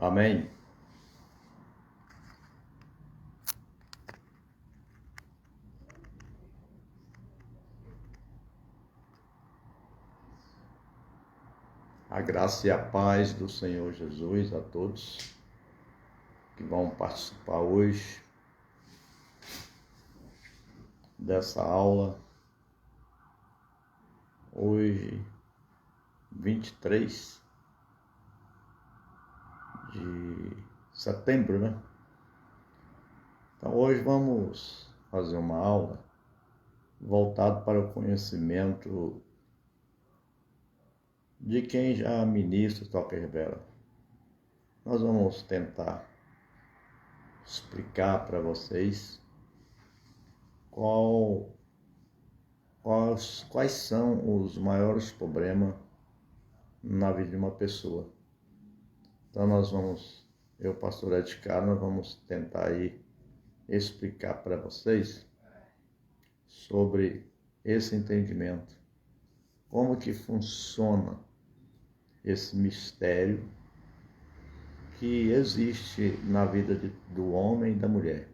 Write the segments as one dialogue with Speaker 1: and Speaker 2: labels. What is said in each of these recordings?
Speaker 1: Amém. A graça e a paz do Senhor Jesus a todos que vão participar hoje dessa aula. Hoje, 23 de setembro, né? Então, hoje vamos fazer uma aula voltada para o conhecimento de quem já ministra o Toque Revela. Nós vamos tentar explicar para vocês quais são os maiores problemas na vida de uma pessoa. Então eu, pastor Ed Carlos, nós vamos tentar aí explicar para vocês sobre esse entendimento, como que funciona esse mistério que existe na vida do homem e da mulher.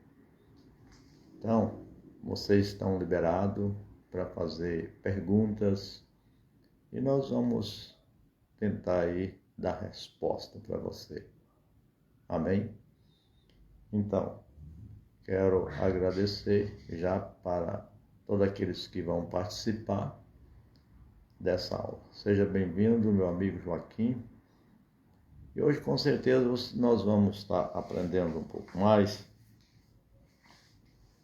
Speaker 1: Então, vocês estão liberados para fazer perguntas e nós vamos tentar aí dar resposta para você. Amém? Então, quero agradecer já para todos aqueles que vão participar dessa aula. Seja bem-vindo, meu amigo Joaquim. E hoje, com certeza, nós vamos estar aprendendo um pouco mais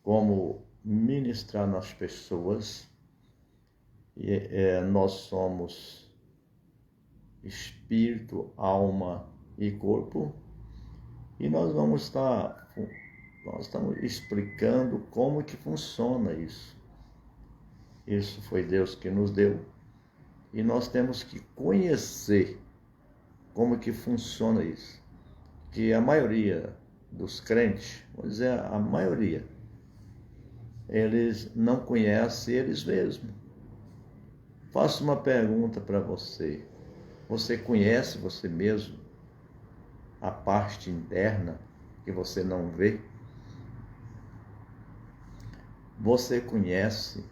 Speaker 1: como ministrar nas pessoas. Nós somos espírito, alma e corpo. E nós estamos explicando como que funciona isso. Isso foi Deus que nos deu. E nós temos que conhecer como que funciona isso. Que a maioria dos crentes, vou dizer a maioria, eles não conhecem eles mesmos. Faço uma pergunta para você. Você conhece você mesmo? A parte interna que você não vê? Você conhece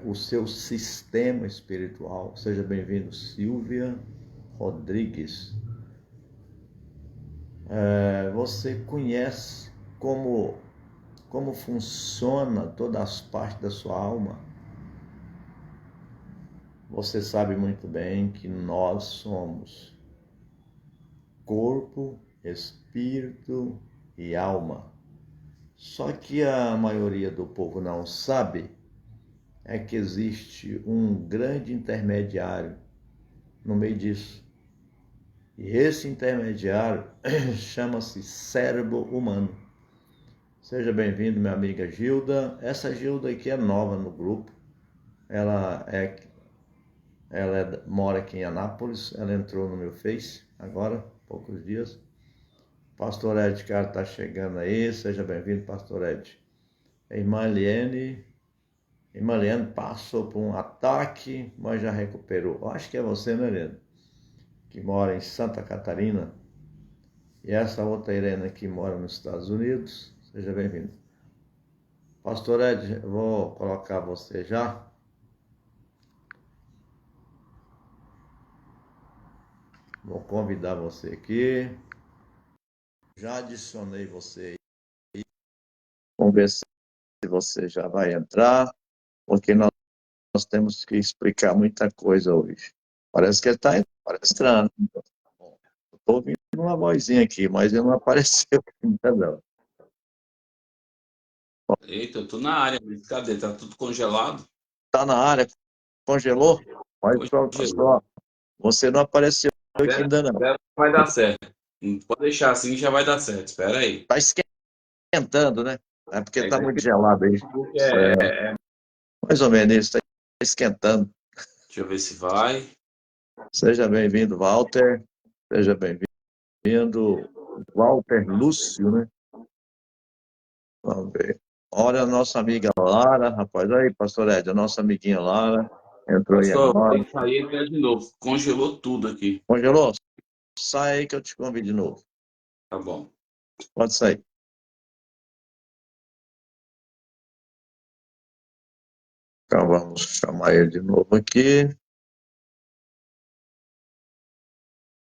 Speaker 1: o seu sistema espiritual? Seja bem-vindo, Silvia Rodrigues. Você conhece como funciona todas as partes da sua alma? Você sabe muito bem que nós somos corpo, espírito e alma. Só que a maioria do povo não sabe que existe um grande intermediário no meio disso. E esse intermediário chama-se cérebro humano. Seja bem-vindo, minha amiga Gilda. Essa Gilda aqui é nova no grupo. Ela mora aqui em Anápolis. Ela entrou no meu Face agora, há poucos dias. Pastor Ed Carlos está chegando aí. Seja bem-vindo, Pastor Ed. A irmã Eliane passou por um ataque, mas já recuperou. Eu acho que é você, né, Eliane? Que mora em Santa Catarina. E essa outra Irene que mora nos Estados Unidos. Seja bem-vindo. Pastor Ed, eu vou colocar você já. Vou convidar você aqui. Já adicionei você aí. Vamos ver se você já vai entrar, porque nós temos que explicar muita coisa hoje. Parece que ele está entrando. Estou ouvindo uma vozinha aqui, mas ele não apareceu ainda não.
Speaker 2: Eita, eu tô na área, mas cadê? Tá tudo congelado?
Speaker 1: Está na área, congelou? Mas só, você não apareceu aqui ainda não.
Speaker 2: Vai dar certo. Pode deixar assim, já vai dar certo. Espera aí.
Speaker 1: Está esquentando, né? É porque está muito gelado aí. Mais ou menos isso, está esquentando.
Speaker 2: Deixa eu ver se vai.
Speaker 1: Seja bem-vindo, Walter. Seja bem-vindo, Walter Lúcio, né? Vamos ver. Olha a nossa amiga Lara, rapaz. Aí, pastor Ed, a nossa amiguinha Lara entrou aí agora.
Speaker 2: Tem que sair e entrar de novo. Congelou tudo aqui.
Speaker 1: Congelou? sai aí que eu te convido de novo.
Speaker 2: Tá bom.
Speaker 1: Pode sair. Então vamos chamar ele de novo aqui.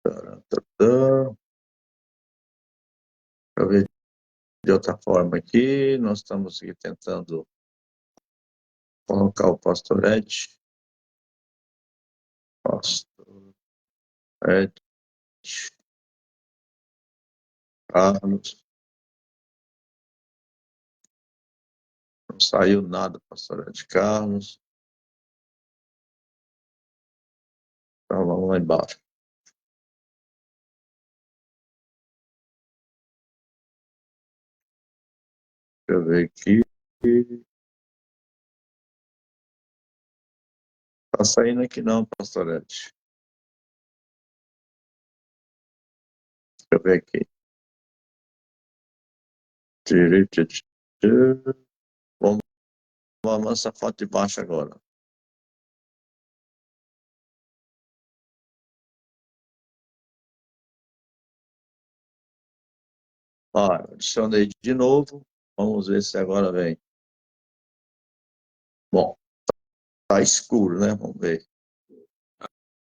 Speaker 1: Deixa eu ver de outra forma aqui. Nós estamos aqui tentando colocar o pastor Ed. Pastor Ed. Carlos. Não saiu nada, pastor Ed Carlos. Então vamos lá embaixo. Deixa eu ver aqui. Tá saindo aqui não, pastor Ed. Deixa eu ver aqui. Vamos essa foto de baixo agora. Adicionei de novo. Vamos ver se agora vem. Bom, tá escuro, né? Vamos ver.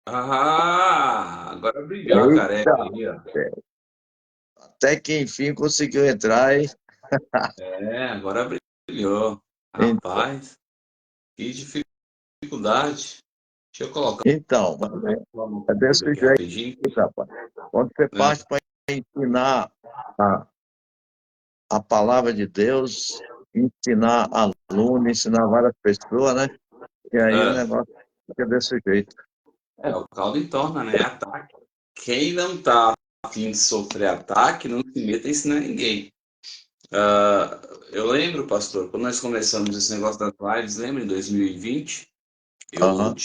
Speaker 2: Agora brilhou a careca aí, ó.
Speaker 1: Até que enfim conseguiu entrar, hein?
Speaker 2: Agora brilhou. Rapaz, que dificuldade. Deixa eu colocar
Speaker 1: Então, é desse
Speaker 2: aqui
Speaker 1: jeito,
Speaker 2: rapidinho.
Speaker 1: rapaz. Quando você parte para ensinar a palavra de Deus, ensinar aluno, ensinar várias pessoas, né? E aí o negócio fica desse jeito.
Speaker 2: O caldo entorna, né? Ataque. Quem não tá a fim de sofrer ataque, não se meta a ensinar ninguém. Eu lembro, pastor, quando nós começamos esse negócio das lives, lembra em 2020? Eu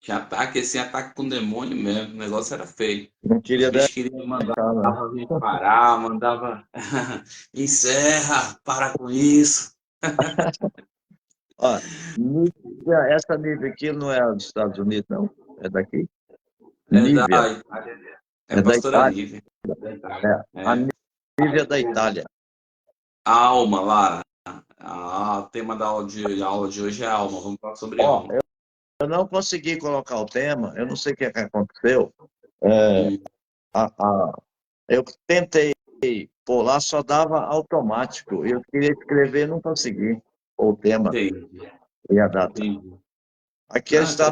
Speaker 2: tinha ataque, assim, ataque com demônio mesmo. O negócio era feio.
Speaker 1: Não
Speaker 2: Os
Speaker 1: queria
Speaker 2: bichos queriam mandar a gente parar, mandava encerra, para com isso.
Speaker 1: Essa Nívia aqui não é dos Estados Unidos, não? É daqui?
Speaker 2: É da
Speaker 1: Nívia.
Speaker 2: Itália.
Speaker 1: É da
Speaker 2: Pastora
Speaker 1: Itália.
Speaker 2: Nívia. Da Itália.
Speaker 1: A Nívia é da Itália.
Speaker 2: Alma, Lara. O tema da aula de hoje é alma. Vamos falar sobre alma.
Speaker 1: Eu não consegui colocar o tema, eu não sei o que aconteceu. Eu tentei pôr lá, só dava automático. Eu queria escrever, não consegui. O tema e a data. Aqui está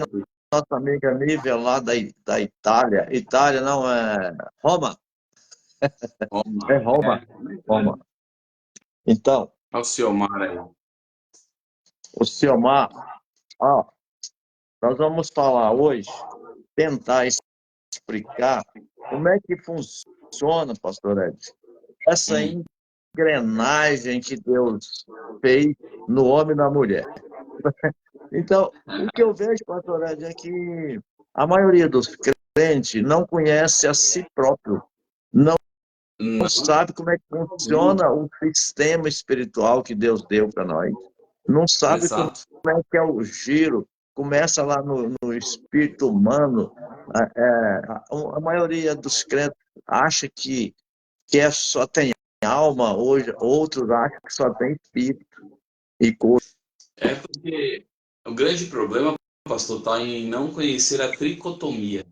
Speaker 1: nossa amiga Nívia, lá da Itália. Itália não é Roma? É Roma. Roma. Então,
Speaker 2: Olha o Ciomar aí.
Speaker 1: o Ciomar, nós vamos falar hoje, tentar explicar como é que funciona, pastor Ed, essa engrenagem que Deus fez no homem e na mulher. Então, o que eu vejo, pastor Ed, é que a maioria dos crentes não conhece a si próprio, não sabe como é que funciona o sistema espiritual que Deus deu para nós, não sabe como é que é o giro, começa lá no espírito humano. A maioria dos crentes acha que só tem alma, hoje outros acham que só tem espírito e corpo.
Speaker 2: É porque o grande problema, pastor, está em não conhecer a tricotomia.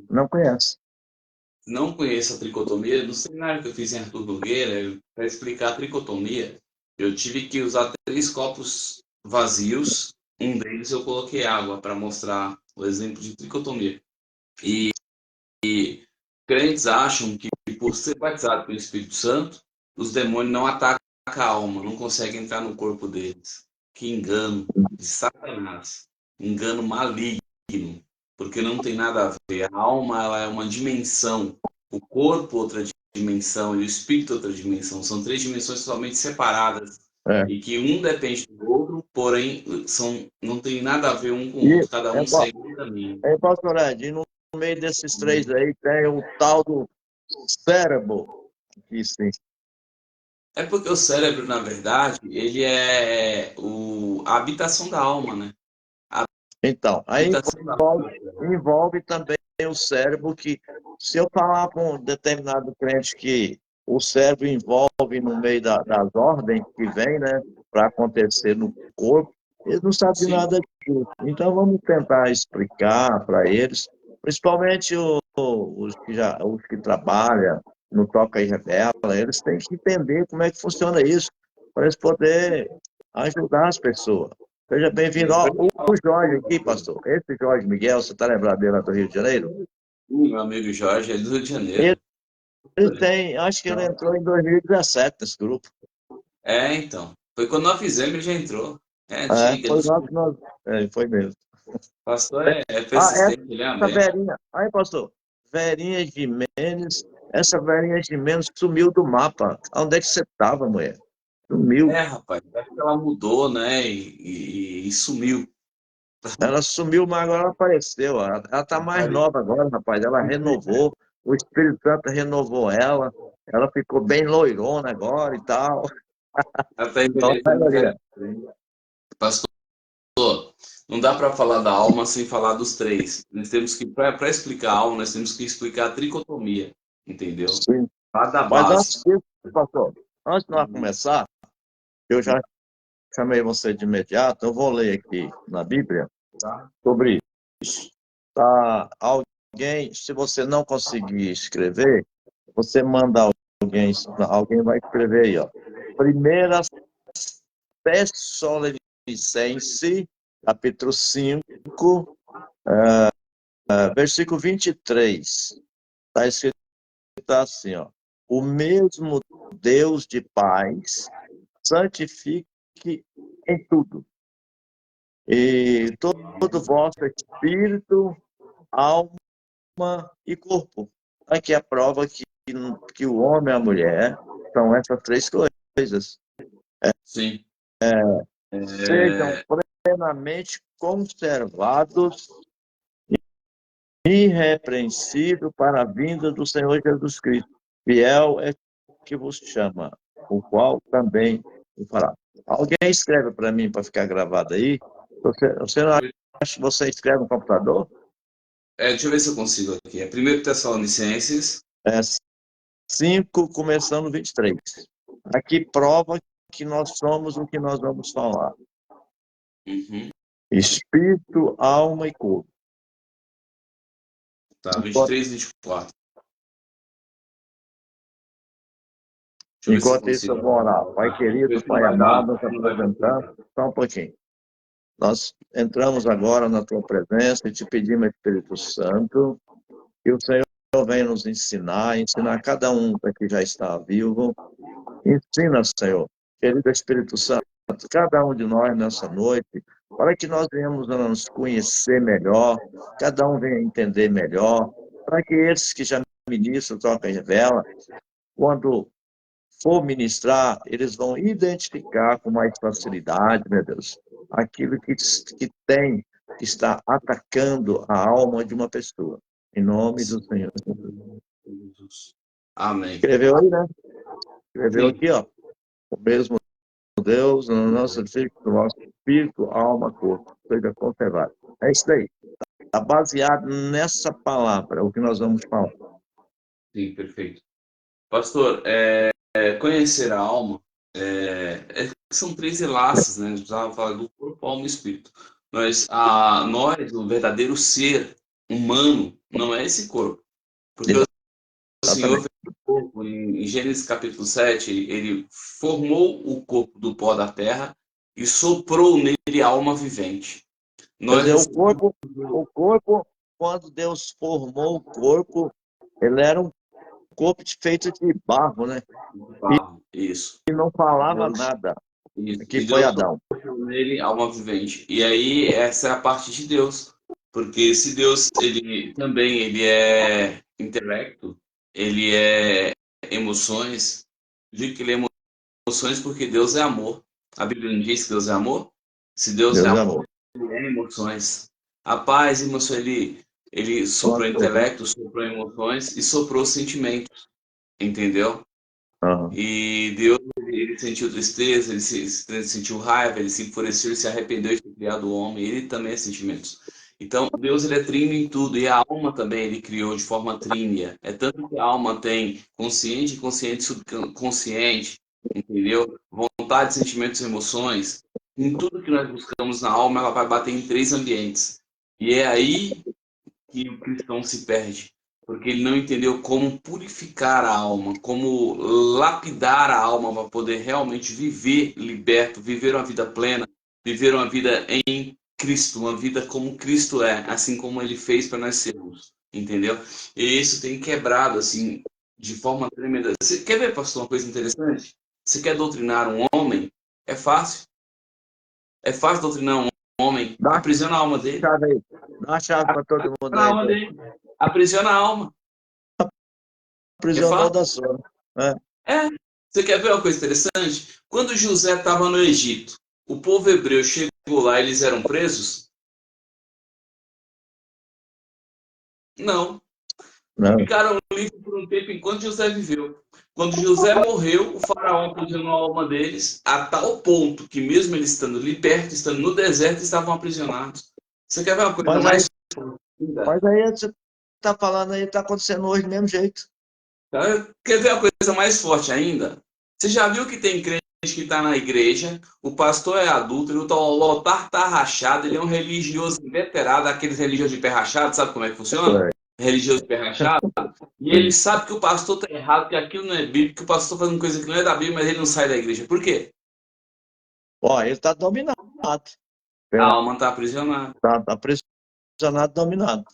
Speaker 1: Não conhece.
Speaker 2: Não conheço a tricotomia. No seminário que eu fiz em Arthur Nogueira, para explicar a tricotomia, eu tive que usar 3 copos vazios. Um deles eu coloquei água para mostrar o exemplo de tricotomia. E crentes acham que por ser batizado pelo Espírito Santo, os demônios não atacam a alma, não conseguem entrar no corpo deles. Que engano de Satanás, engano maligno, porque não tem nada a ver. A alma, ela é uma dimensão, o corpo outra dimensão e o espírito outra dimensão. São 3 dimensões totalmente separadas e que um depende do outro, porém não tem nada a ver um com o outro. Cada um segue um caminho.
Speaker 1: Pastor Ed, no meio desses 3 aí tem o tal do cérebro. Isso.
Speaker 2: É porque o cérebro, na verdade, ele é a habitação da alma, né?
Speaker 1: Então, aí envolve também o cérebro que, se eu falar para um determinado crente que o cérebro envolve no meio das ordens que vem, né, para acontecer no corpo, eles não sabem
Speaker 2: Sim.
Speaker 1: nada disso. Então vamos tentar explicar para eles, principalmente os que trabalham no Toca e Revela, eles têm que entender como é que funciona isso, para eles poderem ajudar as pessoas. Seja bem-vindo. Ó, o Jorge aqui, pastor, esse Jorge Miguel, você está lembrado dele lá do Rio de Janeiro?
Speaker 2: Meu amigo Jorge é do Rio de
Speaker 1: Ele,
Speaker 2: Janeiro.
Speaker 1: ele tem, acho que ele entrou em 2017 nesse grupo.
Speaker 2: É, então. Foi quando nós fizemos, ele já entrou. É
Speaker 1: É,
Speaker 2: antiga.
Speaker 1: foi nós, foi mesmo.
Speaker 2: Pastor é
Speaker 1: Ah,
Speaker 2: persistente, ele é uma
Speaker 1: essa
Speaker 2: benção.
Speaker 1: Verinha, aí, pastor, Verinha Jimenez, essa Verinha Jimenez sumiu do mapa. Onde é que você estava, mulher? Sumiu.
Speaker 2: É, rapaz, acho que ela mudou, né? E sumiu.
Speaker 1: Ela sumiu, mas agora ela apareceu. Ela tá mais nova agora, rapaz. Ela renovou. O Espírito Santo renovou ela. Ela ficou bem loirona agora e tal.
Speaker 2: Ela tá
Speaker 1: Então, vai,
Speaker 2: envelhecendo
Speaker 1: Maria.
Speaker 2: certo. Pastor, não dá para falar da alma sem falar dos três. Nós temos que, para explicar a alma, nós temos que explicar a tricotomia, entendeu?
Speaker 1: Sim.
Speaker 2: Lá da
Speaker 1: Mas
Speaker 2: base.
Speaker 1: antes disso, pastor, antes de nós começar, eu já chamei você de imediato. Eu vou ler aqui na Bíblia
Speaker 2: Tá?
Speaker 1: sobre isso. Tá? Alguém, se você não conseguir escrever, você manda alguém vai escrever aí, ó. Primeira Tessalonicense, capítulo 5, versículo 23. Está escrito assim, ó. O mesmo Deus de paz santifique em tudo. E todo vosso espírito, alma e corpo. Aqui é a prova que o homem e a mulher são essas três coisas.
Speaker 2: Sim.
Speaker 1: Sejam
Speaker 2: É,
Speaker 1: plenamente conservados, irrepreensível para a vinda do Senhor Jesus Cristo. Fiel é que vos chama, o qual também o fará. Alguém escreve para mim para ficar gravado aí? Você não acha que você escreve no computador?
Speaker 2: deixa eu ver se eu consigo aqui. É 1 Tessalonicenses.
Speaker 1: É 5, começando 23. Aqui prova que nós somos o que nós vamos falar.
Speaker 2: Uhum.
Speaker 1: Espírito, alma e corpo.
Speaker 2: Tá, 23 e 24. Deixa eu ver se eu
Speaker 1: Enquanto isso, eu
Speaker 2: consigo.
Speaker 1: vou orar. Pai
Speaker 2: Ver
Speaker 1: querido,
Speaker 2: se não
Speaker 1: Pai
Speaker 2: vai dar.
Speaker 1: amado, nós
Speaker 2: Não vai
Speaker 1: apresentamos, só um pouquinho. Nós entramos agora na tua presença e te pedimos, Espírito Santo, que o Senhor venha nos ensinar cada um que já está vivo. Ensina, Senhor, querido Espírito Santo, cada um de nós nessa noite, para que nós venhamos a nos conhecer melhor, cada um venha entender melhor, para que esses que já ministram, trocam e revela, quando for ministrar, eles vão identificar com mais facilidade, meu Deus, aquilo que está atacando a alma de uma pessoa. Em nome do Senhor.
Speaker 2: Jesus. Amém.
Speaker 1: Escreveu aí, né? Escreveu
Speaker 2: Sim.
Speaker 1: aqui, ó. O mesmo Deus, no nosso espírito, alma, corpo, seja conservado. É isso aí. Está baseado nessa palavra, o que nós vamos falar.
Speaker 2: Sim, perfeito. Pastor, conhecer a alma são três enlaces, né? A gente precisava falar do corpo, alma e espírito. Nós, o verdadeiro ser humano, não é esse corpo. Porque o Senhor
Speaker 1: Exatamente.
Speaker 2: fez o corpo, em Gênesis capítulo 7, ele formou o corpo do pó da terra e soprou nele a alma vivente.
Speaker 1: Quer
Speaker 2: Nós
Speaker 1: dizer,
Speaker 2: recebemos
Speaker 1: o corpo, quando Deus formou o corpo, ele era um corpo feito de barro, né?
Speaker 2: o barro, isso.
Speaker 1: E não falava
Speaker 2: Deus,
Speaker 1: nada.
Speaker 2: isso.
Speaker 1: Que
Speaker 2: E
Speaker 1: foi
Speaker 2: Deus
Speaker 1: Adão.
Speaker 2: soprou nele a alma vivente. E aí, essa é a parte de Deus. Porque se Deus, ele é intelecto, ele é emoções, digo que ele é emoções porque Deus é amor. A Bíblia não diz que Deus é amor? Se Deus é
Speaker 1: Deus é
Speaker 2: amor,
Speaker 1: amor.
Speaker 2: ele é emoções. A paz, emoção, ele soprou
Speaker 1: Nossa,
Speaker 2: intelecto, soprou emoções e soprou sentimentos, entendeu?
Speaker 1: aham.
Speaker 2: E Deus, ele sentiu tristeza, ele sentiu raiva, ele se enfureceu, ele se arrependeu de ter criado o homem, ele também é sentimentos. Então, Deus ele é trino em tudo, e a alma também ele criou de forma trínia. É tanto que a alma tem consciente, inconsciente, subconsciente, entendeu? Vontade, sentimentos, emoções. Em tudo que nós buscamos na alma, ela vai bater em três ambientes. E é aí que o cristão se perde, porque ele não entendeu como purificar a alma, como lapidar a alma para poder realmente viver liberto, viver uma vida plena, viver uma vida em Cristo, uma vida como Cristo é, assim como ele fez para nós sermos, entendeu? E isso tem quebrado assim de forma tremenda. Você quer ver, pastor, uma coisa interessante? Você quer doutrinar um homem? É fácil. É fácil doutrinar um homem.
Speaker 1: Dá uma
Speaker 2: Aprisiona a alma dele.
Speaker 1: chave aí. Dá uma chave para todo mundo
Speaker 2: Aprisiona a
Speaker 1: aí.
Speaker 2: alma dele. Aprisiona a alma. É
Speaker 1: Prisionou
Speaker 2: fácil.
Speaker 1: da zona. Né?
Speaker 2: É. Você quer ver uma coisa interessante? Quando José estava no Egito, o povo hebreu chegou lá e eles eram presos? Não.
Speaker 1: Não.
Speaker 2: Ficaram livres por um tempo enquanto José viveu. Quando José morreu, o faraó aprisionou a alma deles a tal ponto que mesmo eles estando libertos, estando no deserto, estavam aprisionados. Você quer ver uma coisa
Speaker 1: Mas aí,
Speaker 2: mais profunda?
Speaker 1: mas aí você está falando aí, está acontecendo hoje do mesmo jeito.
Speaker 2: Quer ver uma coisa mais forte ainda? Você já viu que tem crente que está na igreja, o pastor é adúltero, o altar está rachado, ele é um religioso inveterado, aqueles religiosos de pé rachado, sabe como é que funciona?
Speaker 1: É.
Speaker 2: Religioso de pé rachado. E ele sabe que o pastor está errado, que aquilo não é bíblico, que o pastor está fazendo coisa que não é da Bíblia, mas ele não sai da igreja. Por quê?
Speaker 1: Ó, ele está dominado.
Speaker 2: A alma está aprisionada.
Speaker 1: Está aprisionado, dominado.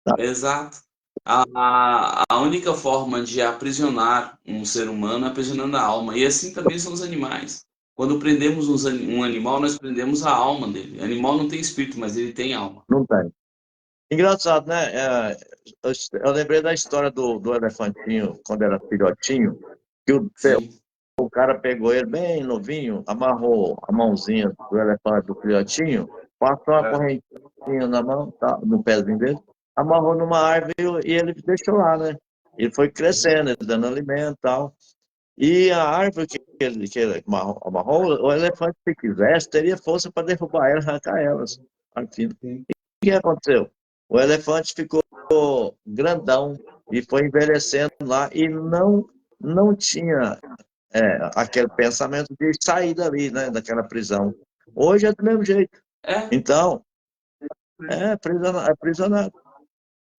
Speaker 1: Tá.
Speaker 2: Exato. A única forma de aprisionar um ser humano é aprisionando a alma. E assim também são os animais. Quando prendemos um animal, nós prendemos a alma dele. O animal não tem espírito, mas ele tem alma.
Speaker 1: Não tem. Engraçado, né? Eu lembrei da história do elefantinho, quando era filhotinho, que
Speaker 2: Sim.
Speaker 1: o cara pegou ele bem novinho, amarrou a mãozinha do elefante do filhotinho, passou uma
Speaker 2: É.
Speaker 1: correntinha na mão, tá, no pezinho dele, amarrou numa árvore e ele deixou lá, né? Ele foi crescendo, ele dando alimento e tal. E a árvore que ele amarrou, o elefante, se quisesse, teria força para derrubar ela, arrancar elas. Enfim.
Speaker 2: Sim.
Speaker 1: O que aconteceu? O elefante ficou grandão e foi envelhecendo lá e não tinha aquele pensamento de sair dali, né, daquela prisão. Hoje é do mesmo jeito.
Speaker 2: É,
Speaker 1: Então, é aprisionado.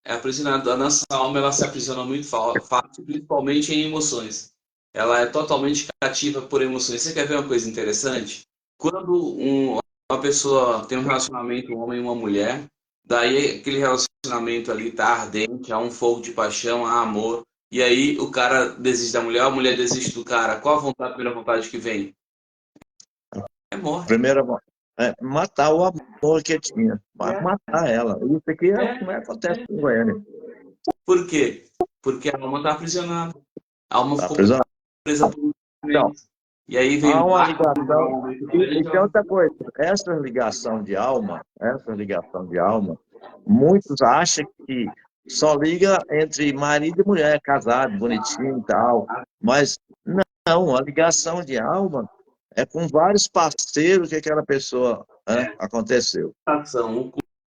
Speaker 2: é aprisionado. A nossa alma ela se aprisiona muito fácil, principalmente em emoções. Ela é totalmente cativa por emoções. Você quer ver uma coisa interessante? Quando uma pessoa tem um relacionamento, um homem e uma mulher, daí aquele relacionamento ali tá ardente, há um fogo de paixão, há amor, e aí o cara desiste da mulher, a mulher desiste do cara. Qual a primeira vontade que vem? É morte.
Speaker 1: Primeiro, matar o amor que tinha, matar ela. Isso aqui é o que mais acontece com o Goiânia.
Speaker 2: Por quê? Porque a alma está aprisionada. A alma
Speaker 1: Tá
Speaker 2: ficou
Speaker 1: aprisionado.
Speaker 2: presa por um
Speaker 1: Então,
Speaker 2: momento. E aí vem
Speaker 1: há
Speaker 2: o
Speaker 1: uma
Speaker 2: barco,
Speaker 1: ligação. E tem outra coisa, essa ligação de alma, muitos acham que só liga entre marido e mulher, casado, bonitinho e tal. Mas não, a ligação de alma é com vários parceiros que aquela pessoa aconteceu.
Speaker 2: o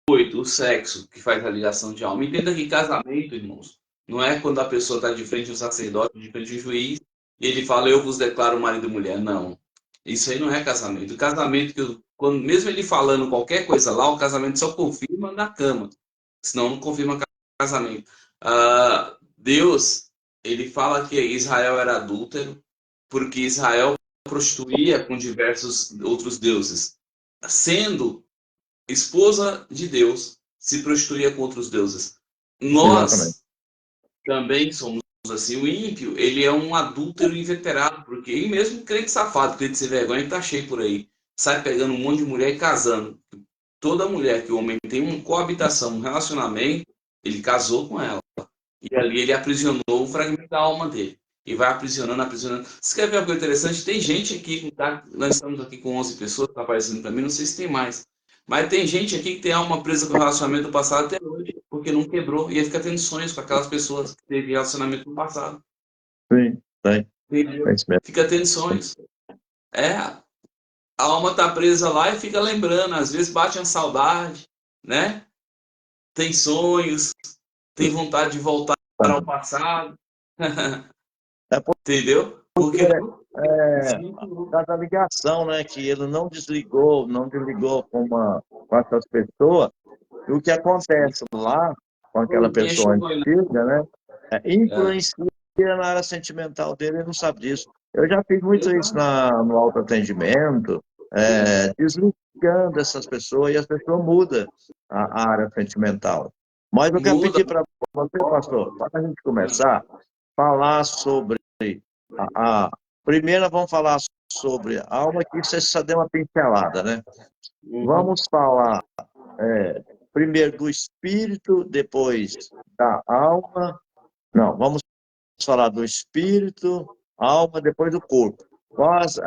Speaker 2: coito, o sexo que faz a ligação de alma. Entenda que casamento, irmãos, não é quando a pessoa está de frente ao sacerdote, de frente ao juiz, e ele fala, eu vos declaro marido e mulher. Não. Isso aí não é casamento. O casamento, quando, mesmo ele falando qualquer coisa lá, o casamento só confirma na cama. Senão não confirma casamento. Deus, ele fala que Israel era adúltero, porque Israel prostituía com diversos outros deuses. Sendo esposa de Deus, se prostituía com outros deuses.
Speaker 1: Exatamente.
Speaker 2: Nós também somos assim. O ímpio, ele é um adúltero inveterado, porque ele mesmo crente safado, crente sem vergonha, que tá cheio por aí. Sai pegando um monte de mulher e casando. Toda mulher que o homem tem uma coabitação, um relacionamento, ele casou com ela. E ali ele aprisionou um fragmento da alma dele. E vai aprisionando, aprisionando. Você quer ver uma coisa interessante? Tem gente aqui, tá? Nós estamos aqui com 11 pessoas, tá aparecendo para mim, não sei se tem mais. Mas tem gente aqui que tem alma presa com o relacionamento do passado até hoje, porque não quebrou. E aí fica tendo sonhos com aquelas pessoas que teve relacionamento no passado.
Speaker 1: Sim, tem.
Speaker 2: Entendeu?
Speaker 1: Tem isso mesmo.
Speaker 2: Fica tendo sonhos. A alma tá presa lá e fica lembrando. Às vezes bate uma saudade, né? tem sonhos, tem vontade de voltar ao passado. Entendeu? Porque
Speaker 1: cada ligação, né, que ele não desligou com essas pessoas, e o que acontece lá com aquela pessoa antiga, né, influencia na área sentimental dele, ele não sabe disso. Eu já fiz muito isso no autoatendimento, desligando essas pessoas, e as pessoas mudam a área sentimental. Mas eu quero pedir para você, pastor, para a gente começar, falar sobre primeiro vamos falar sobre a alma, que você só deu uma pincelada, né? Vamos falar primeiro do espírito, depois da alma. Não, vamos falar do espírito, alma, depois do corpo. Quais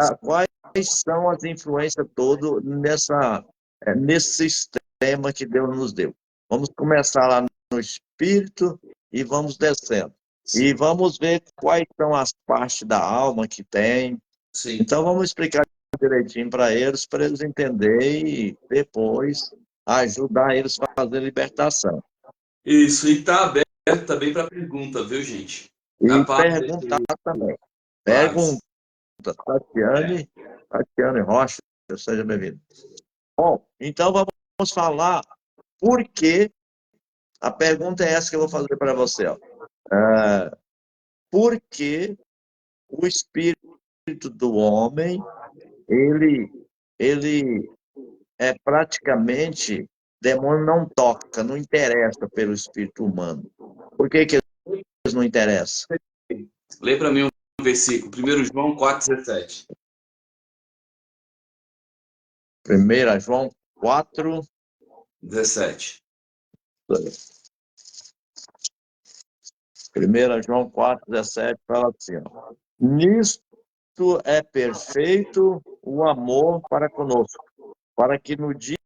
Speaker 1: são as influências todas nesse sistema que Deus nos deu? Vamos começar lá no espírito e vamos descendo. E vamos ver quais são as partes da alma que tem.
Speaker 2: Sim.
Speaker 1: Então, vamos explicar direitinho para eles entenderem e depois ajudar eles a fazer a libertação.
Speaker 2: Isso, e está aberto também para pergunta, viu, gente?
Speaker 1: E perguntar também. Pergunta. Tatiane Rocha, seja bem-vindo. Bom, então vamos falar por que. A pergunta é essa que eu vou fazer para você. Ó. Por que o espírito do homem, ele é praticamente, demônio não toca, não interessa pelo espírito humano. Por que eles não interessam?
Speaker 2: Lê para mim um versículo, 1 João 4,17.
Speaker 1: 1 João 4,
Speaker 2: 17.
Speaker 1: 1 João 4, 17 fala assim, ó, nisto é perfeito o amor para conosco, para que no dia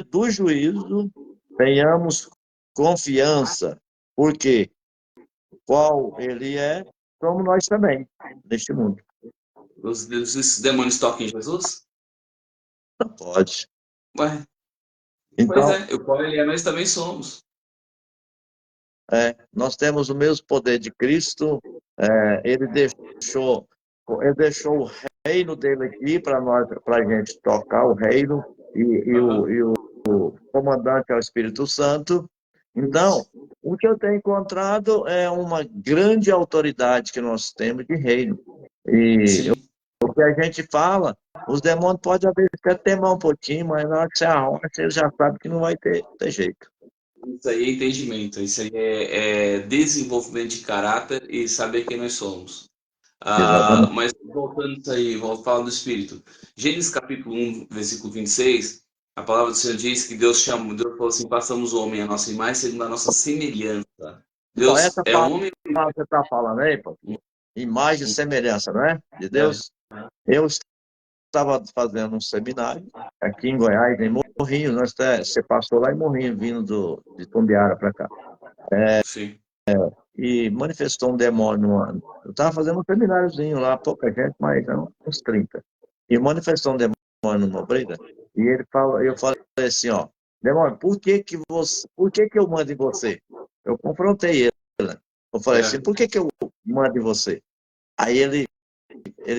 Speaker 1: do juízo tenhamos confiança, porque qual ele é, somos nós também, neste mundo.
Speaker 2: Os demônios tocam em Jesus?
Speaker 1: Não pode.
Speaker 2: Ué,
Speaker 1: então,
Speaker 2: pois é, o qual ele é, nós também somos.
Speaker 1: Nós temos o mesmo poder de Cristo, ele deixou o reino dele aqui para a gente tocar o reino, e o comandante é o Espírito Santo. Então, o que eu tenho encontrado é uma grande autoridade que nós temos de reino. E o que a gente fala, os demônios podem até temar um pouquinho, mas na hora que você arrota, eles já sabem que não vai ter jeito.
Speaker 2: Isso aí é entendimento, isso aí é desenvolvimento de caráter e saber quem nós somos. Mas voltando isso aí, vou falar do Espírito. Gênesis capítulo 1, versículo 26, a palavra do Senhor diz que Deus falou assim, passamos o homem a nossa imagem segundo a nossa semelhança. Deus
Speaker 1: essa
Speaker 2: é homem.
Speaker 1: Você está falando aí, pô? Imagem e semelhança, não é? De Deus. Eu estava fazendo um seminário aqui em Goiás, em Morrinhos. Você passou lá em Morrinhos, vindo de Tumbiara para cá.
Speaker 2: Sim.
Speaker 1: E manifestou um demônio. Eu estava fazendo um semináriozinho lá, pouca gente, mas não, uns 30. E manifestou um demônio numa briga. E eu falei assim, ó, demônio, por que eu mando em você? Eu confrontei ele. Eu falei assim, por que eu mando em você? Aí ele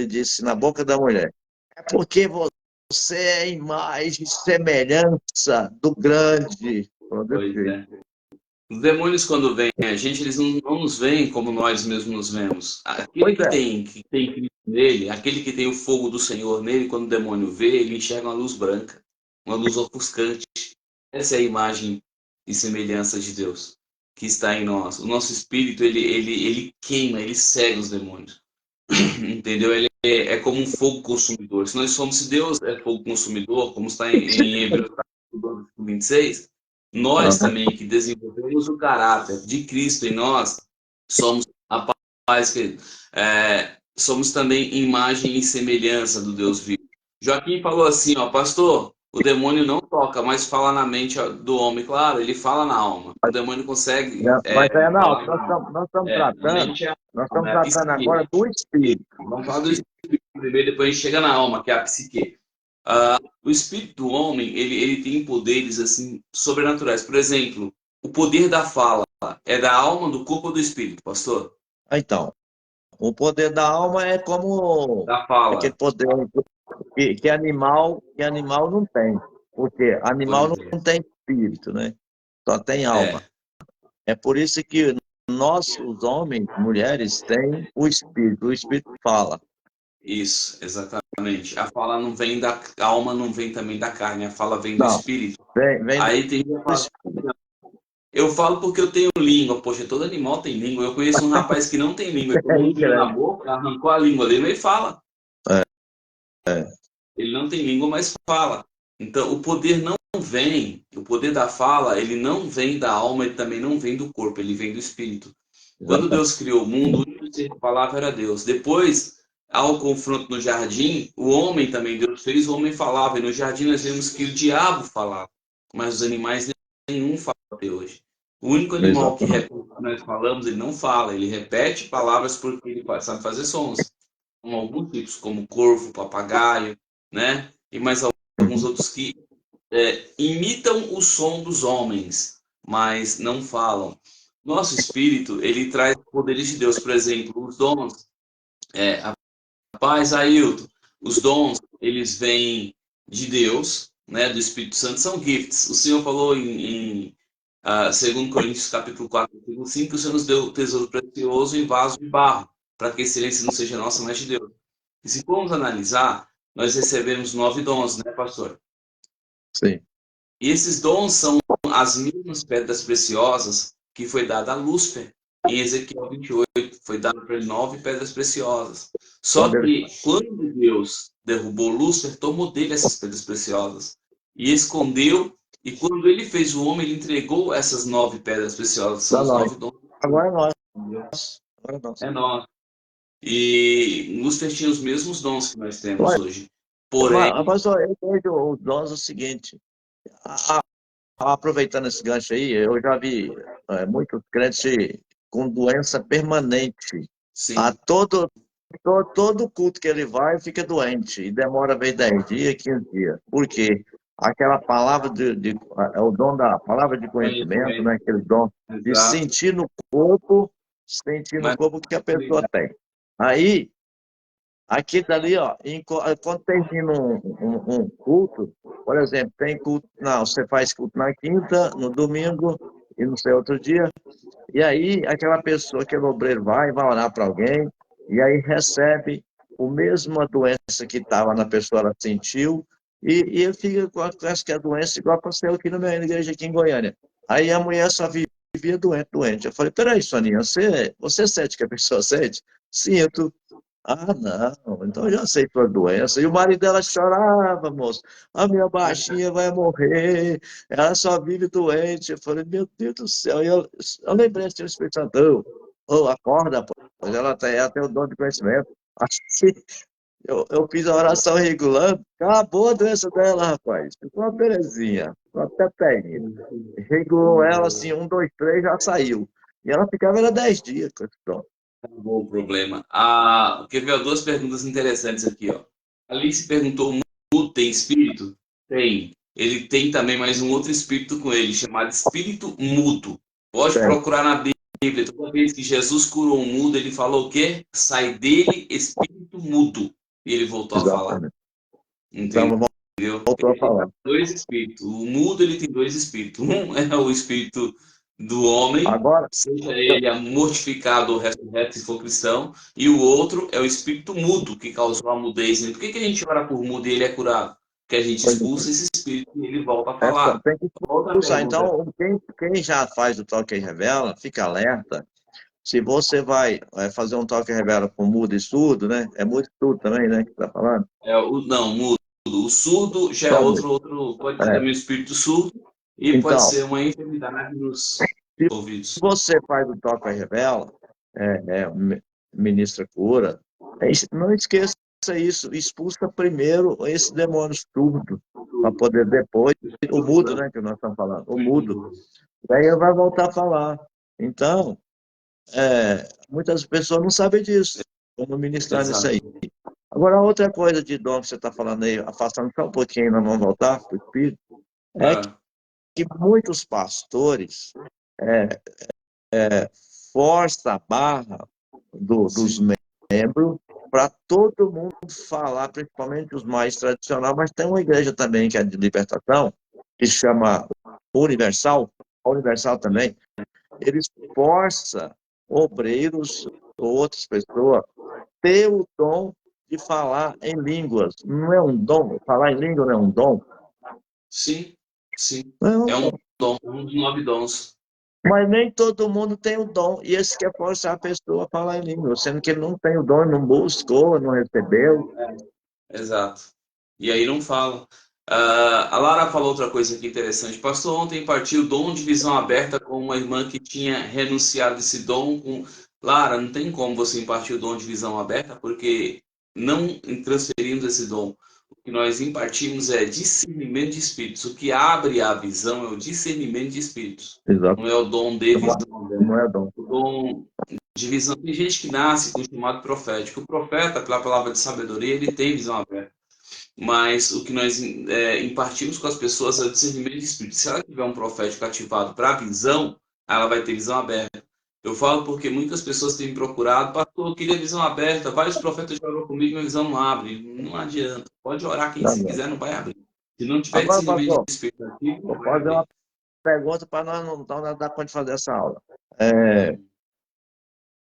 Speaker 1: disse na boca da mulher, é porque você é imagem e semelhança do grande.
Speaker 2: Pois é. Os demônios, quando vêm a gente, eles não nos veem como nós mesmos nos vemos. Aquele que tem Cristo nele, aquele que tem o fogo do Senhor nele, quando o demônio vê, ele enxerga uma luz branca, uma luz ofuscante. Essa é a imagem e semelhança de Deus que está em nós. O nosso espírito, ele queima, ele cega os demônios. Entendeu? Ele é como um fogo consumidor. Se Deus é fogo consumidor, como está em Hebreus 26, nós também que desenvolvemos o caráter de Cristo em nós, somos a paz, querido. Somos também imagem e semelhança do Deus vivo. Joaquim falou assim, ó, pastor, o demônio não toca, mas fala na mente do homem. Claro, ele fala na alma. O demônio consegue.
Speaker 1: Mas nós estamos tratando agora do espírito.
Speaker 2: Vamos falar do espírito primeiro, depois a gente chega na alma, que é a psique. O espírito do homem, ele tem poderes assim sobrenaturais. Por exemplo, o poder da fala é da alma, do corpo ou do espírito, pastor?
Speaker 1: Então, o poder da alma é como
Speaker 2: Da
Speaker 1: aquele
Speaker 2: fala.
Speaker 1: poder que animal não tem. Porque animal
Speaker 2: Pois é.
Speaker 1: não tem espírito, né? Só tem alma.
Speaker 2: É,
Speaker 1: É por isso que nós, os homens, mulheres, têm o espírito fala.
Speaker 2: isso, exatamente. A fala não vem da a alma, não vem também da carne, a fala vem do
Speaker 1: Não,
Speaker 2: espírito.
Speaker 1: vem do
Speaker 2: Aí tem gente que fala,
Speaker 1: espírito.
Speaker 2: eu falo porque eu tenho língua. Poxa, todo animal tem língua. Eu conheço um rapaz que não tem língua. Ele tomou um
Speaker 1: Aí,
Speaker 2: tiro na
Speaker 1: credo.
Speaker 2: boca, arrancou a língua dele, mas ele fala.
Speaker 1: É, é,
Speaker 2: Ele não tem língua, mas fala. Então, o poder não vem, o poder da fala, ele não vem da alma, ele também não vem do corpo, ele vem do espírito. Quando
Speaker 1: exatamente.
Speaker 2: Deus criou o mundo, o único ser que falava era Deus. Depois, ao confronto no jardim, o homem também, Deus fez, o homem falava. E no jardim nós vemos que o diabo falava, mas os animais nenhum fala até hoje. O único animal que
Speaker 1: Exatamente.
Speaker 2: repete o que nós falamos, ele não fala, ele repete palavras porque ele sabe fazer sons. Com alguns tipos, como corvo, papagaio, né? E mais alguns
Speaker 1: Uhum.
Speaker 2: outros que imitam o som dos homens, mas não falam. Nosso espírito, ele traz poderes de Deus, por exemplo, os dons. Rapaz, Ailton, os dons, eles vêm de Deus, né, do Espírito Santo, são gifts. O Senhor falou em 2 Coríntios capítulo 4, versículo 5, que o Senhor nos deu o tesouro precioso em vaso de barro, para que a excelência não seja nossa, mas de Deus. E se formos analisar, nós recebemos 9 dons, né, pastor?
Speaker 1: Sim.
Speaker 2: E esses dons são as mesmas pedras preciosas que foi dada a Lúcifer. Em Ezequiel 28, foi dado para ele 9 pedras preciosas.
Speaker 1: Quando
Speaker 2: Só
Speaker 1: ele
Speaker 2: que quando Deus derrubou Lúcifer, tomou dele essas pedras preciosas e escondeu. E quando ele fez o homem, ele entregou essas 9 pedras preciosas, são
Speaker 1: para
Speaker 2: os
Speaker 1: nós.
Speaker 2: 9 dons.
Speaker 1: Agora é nós.
Speaker 2: Entendeu?
Speaker 1: Agora é nós.
Speaker 2: É nós. E Lúcifer tinha os mesmos dons que nós temos
Speaker 1: Olha,
Speaker 2: hoje. Porém,
Speaker 1: pastor, eu vejo os dons o seguinte. a- Aproveitando esse gancho aí, eu já vi muitos crentes com doença permanente. A
Speaker 2: sim,
Speaker 1: todo culto que ele vai, fica doente. E demora bem 10 dias, 15 dias. Por quê? Aquela palavra é o dom da palavra de conhecimento, né?
Speaker 2: conhecimento,
Speaker 1: Aquele dom de
Speaker 2: exato.
Speaker 1: sentir no
Speaker 2: Mas
Speaker 1: corpo que a pessoa tem. Aí, aqui dali, ó, quando termina um culto, por exemplo, tem culto, não, você faz culto na quinta, no domingo e no seu outro dia, e aí aquela pessoa, aquele obreiro vai orar para alguém, e aí recebe a mesma doença que estava na pessoa, ela sentiu, e ele fica com essa que é a doença igual aconteceu aqui na minha igreja, aqui em Goiânia. Aí a mulher só vivia doente, doente. Eu falei, peraí, Soninha, você sente que a pessoa sente? Sinto. Ah, não, então eu já sei tua doença. E o marido dela chorava, moço. A minha baixinha vai morrer, ela só vive doente. Eu falei, meu Deus do céu. Eu lembrei assim, o Espírito Santo, acorda, pô. Pois ela tem o dom de conhecimento. Assim, eu fiz a oração regulando, acabou a doença dela, rapaz. Ficou uma belezinha, ficou até perninha. Regulou ela assim, um, dois, três, já saiu. E ela ficava era 10 dias com esse dom.
Speaker 2: acabou o problema. Quer ver duas perguntas interessantes aqui, ó. A Alice perguntou: o mudo tem espírito? Tem. Ele tem também mais um outro espírito com ele, chamado espírito mudo. Pode
Speaker 1: Tem,
Speaker 2: procurar na Bíblia. Toda vez que Jesus curou um mudo, ele falou o quê? Sai dele espírito mudo. E ele voltou a falar.
Speaker 1: exatamente.
Speaker 2: Entendeu?
Speaker 1: Então, voltou a
Speaker 2: Ele tem
Speaker 1: falar.
Speaker 2: dois espíritos. O mudo ele tem dois espíritos. Um é o espírito do homem,
Speaker 1: Agora,
Speaker 2: seja ele mortificado ou ressurreto, se for cristão, e o outro é o espírito mudo, que causou a mudez. Por que a gente ora por mudo e ele é curado? Porque a gente expulsa esse espírito e ele volta a falar.
Speaker 1: tem que
Speaker 2: Outra
Speaker 1: expulsar.
Speaker 2: pergunta.
Speaker 1: Então, quem já faz o toque e revela, fica alerta. Se você vai fazer um toque e revela com mudo e surdo, né? É mudo e surdo também, né? Que tá falando?
Speaker 2: Não, mudo. O surdo já é
Speaker 1: Só mudo.
Speaker 2: pode ser
Speaker 1: É.
Speaker 2: também o espírito surdo e pode
Speaker 1: Então,
Speaker 2: ser uma enfermidade nos
Speaker 1: se
Speaker 2: ouvidos.
Speaker 1: você faz o toque e revela, ministra cura, não esqueça isso. Expulsa primeiro esse demônio surdo, para poder depois, o mudo, né? Que nós estamos falando, o mudo. Daí ele vai voltar a falar. Então, muitas pessoas não sabem disso, como ministrar nisso aí.
Speaker 2: Exato.
Speaker 1: Agora, outra coisa de dom que você está falando aí, afastando só um pouquinho, nós vamos voltar para o Espírito, é que
Speaker 2: Ah.
Speaker 1: que muitos pastores forçam a barra dos membros para todo mundo falar, principalmente os mais tradicionais, mas tem uma igreja também que é de libertação, que se chama Universal, a Universal também, eles forçam obreiros ou outras pessoas ter o dom de falar em línguas. Não é um dom? Falar em língua não é um dom?
Speaker 2: Sim, sim.
Speaker 1: Não,
Speaker 2: É um dom, um dos 9 dons.
Speaker 1: mas nem todo mundo tem o dom. E esse quer forçar a pessoa a falar em língua, sendo que ele não tem o dom, não buscou, não recebeu.
Speaker 2: Exato. E aí não fala. A Lara falou outra coisa aqui interessante. Pastor, ontem partiu o dom de visão aberta com uma irmã que tinha renunciado esse dom. Lara, não tem como você impartir o dom de visão aberta, porque não transferimos esse dom. O que nós impartimos é discernimento de espíritos. O que abre a visão é o discernimento de espíritos.
Speaker 1: Exato.
Speaker 2: Não é o dom de visão aberta.
Speaker 1: Não é dom.
Speaker 2: O dom de visão. Tem gente que nasce com o chamado profético. O profeta, pela palavra de sabedoria, ele tem visão aberta. Mas o que nós impartimos com as pessoas é o discernimento de espírito. Se ela tiver um profético ativado para a visão, ela vai ter visão aberta. Eu falo porque muitas pessoas têm me procurado, pastor, eu queria visão aberta. Vários profetas já oraram comigo, minha visão não abre. Não adianta. Pode orar quem se quiser, não vai abrir. Se não tiver
Speaker 1: Agora,
Speaker 2: discernimento
Speaker 1: pastor,
Speaker 2: de espírito ativo,
Speaker 1: vou
Speaker 2: não vai
Speaker 1: fazer uma
Speaker 2: abrir.
Speaker 1: pergunta para nós não dar conta de fazer essa aula.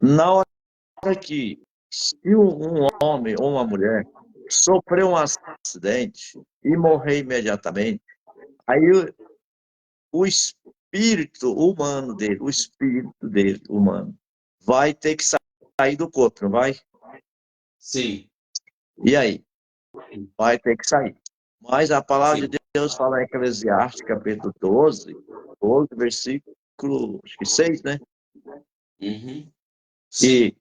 Speaker 1: Na hora que se um homem ou uma mulher sofreu um acidente e morrer imediatamente, aí o espírito humano dele, o espírito dele humano, vai ter que sair do corpo, não vai?
Speaker 2: Sim,
Speaker 1: E aí? Vai ter que sair. Mas a palavra
Speaker 2: sim.
Speaker 1: de Deus fala em Eclesiastes, capítulo 12, versículo acho que 6, né?
Speaker 2: Uhum.
Speaker 1: E
Speaker 2: Sim.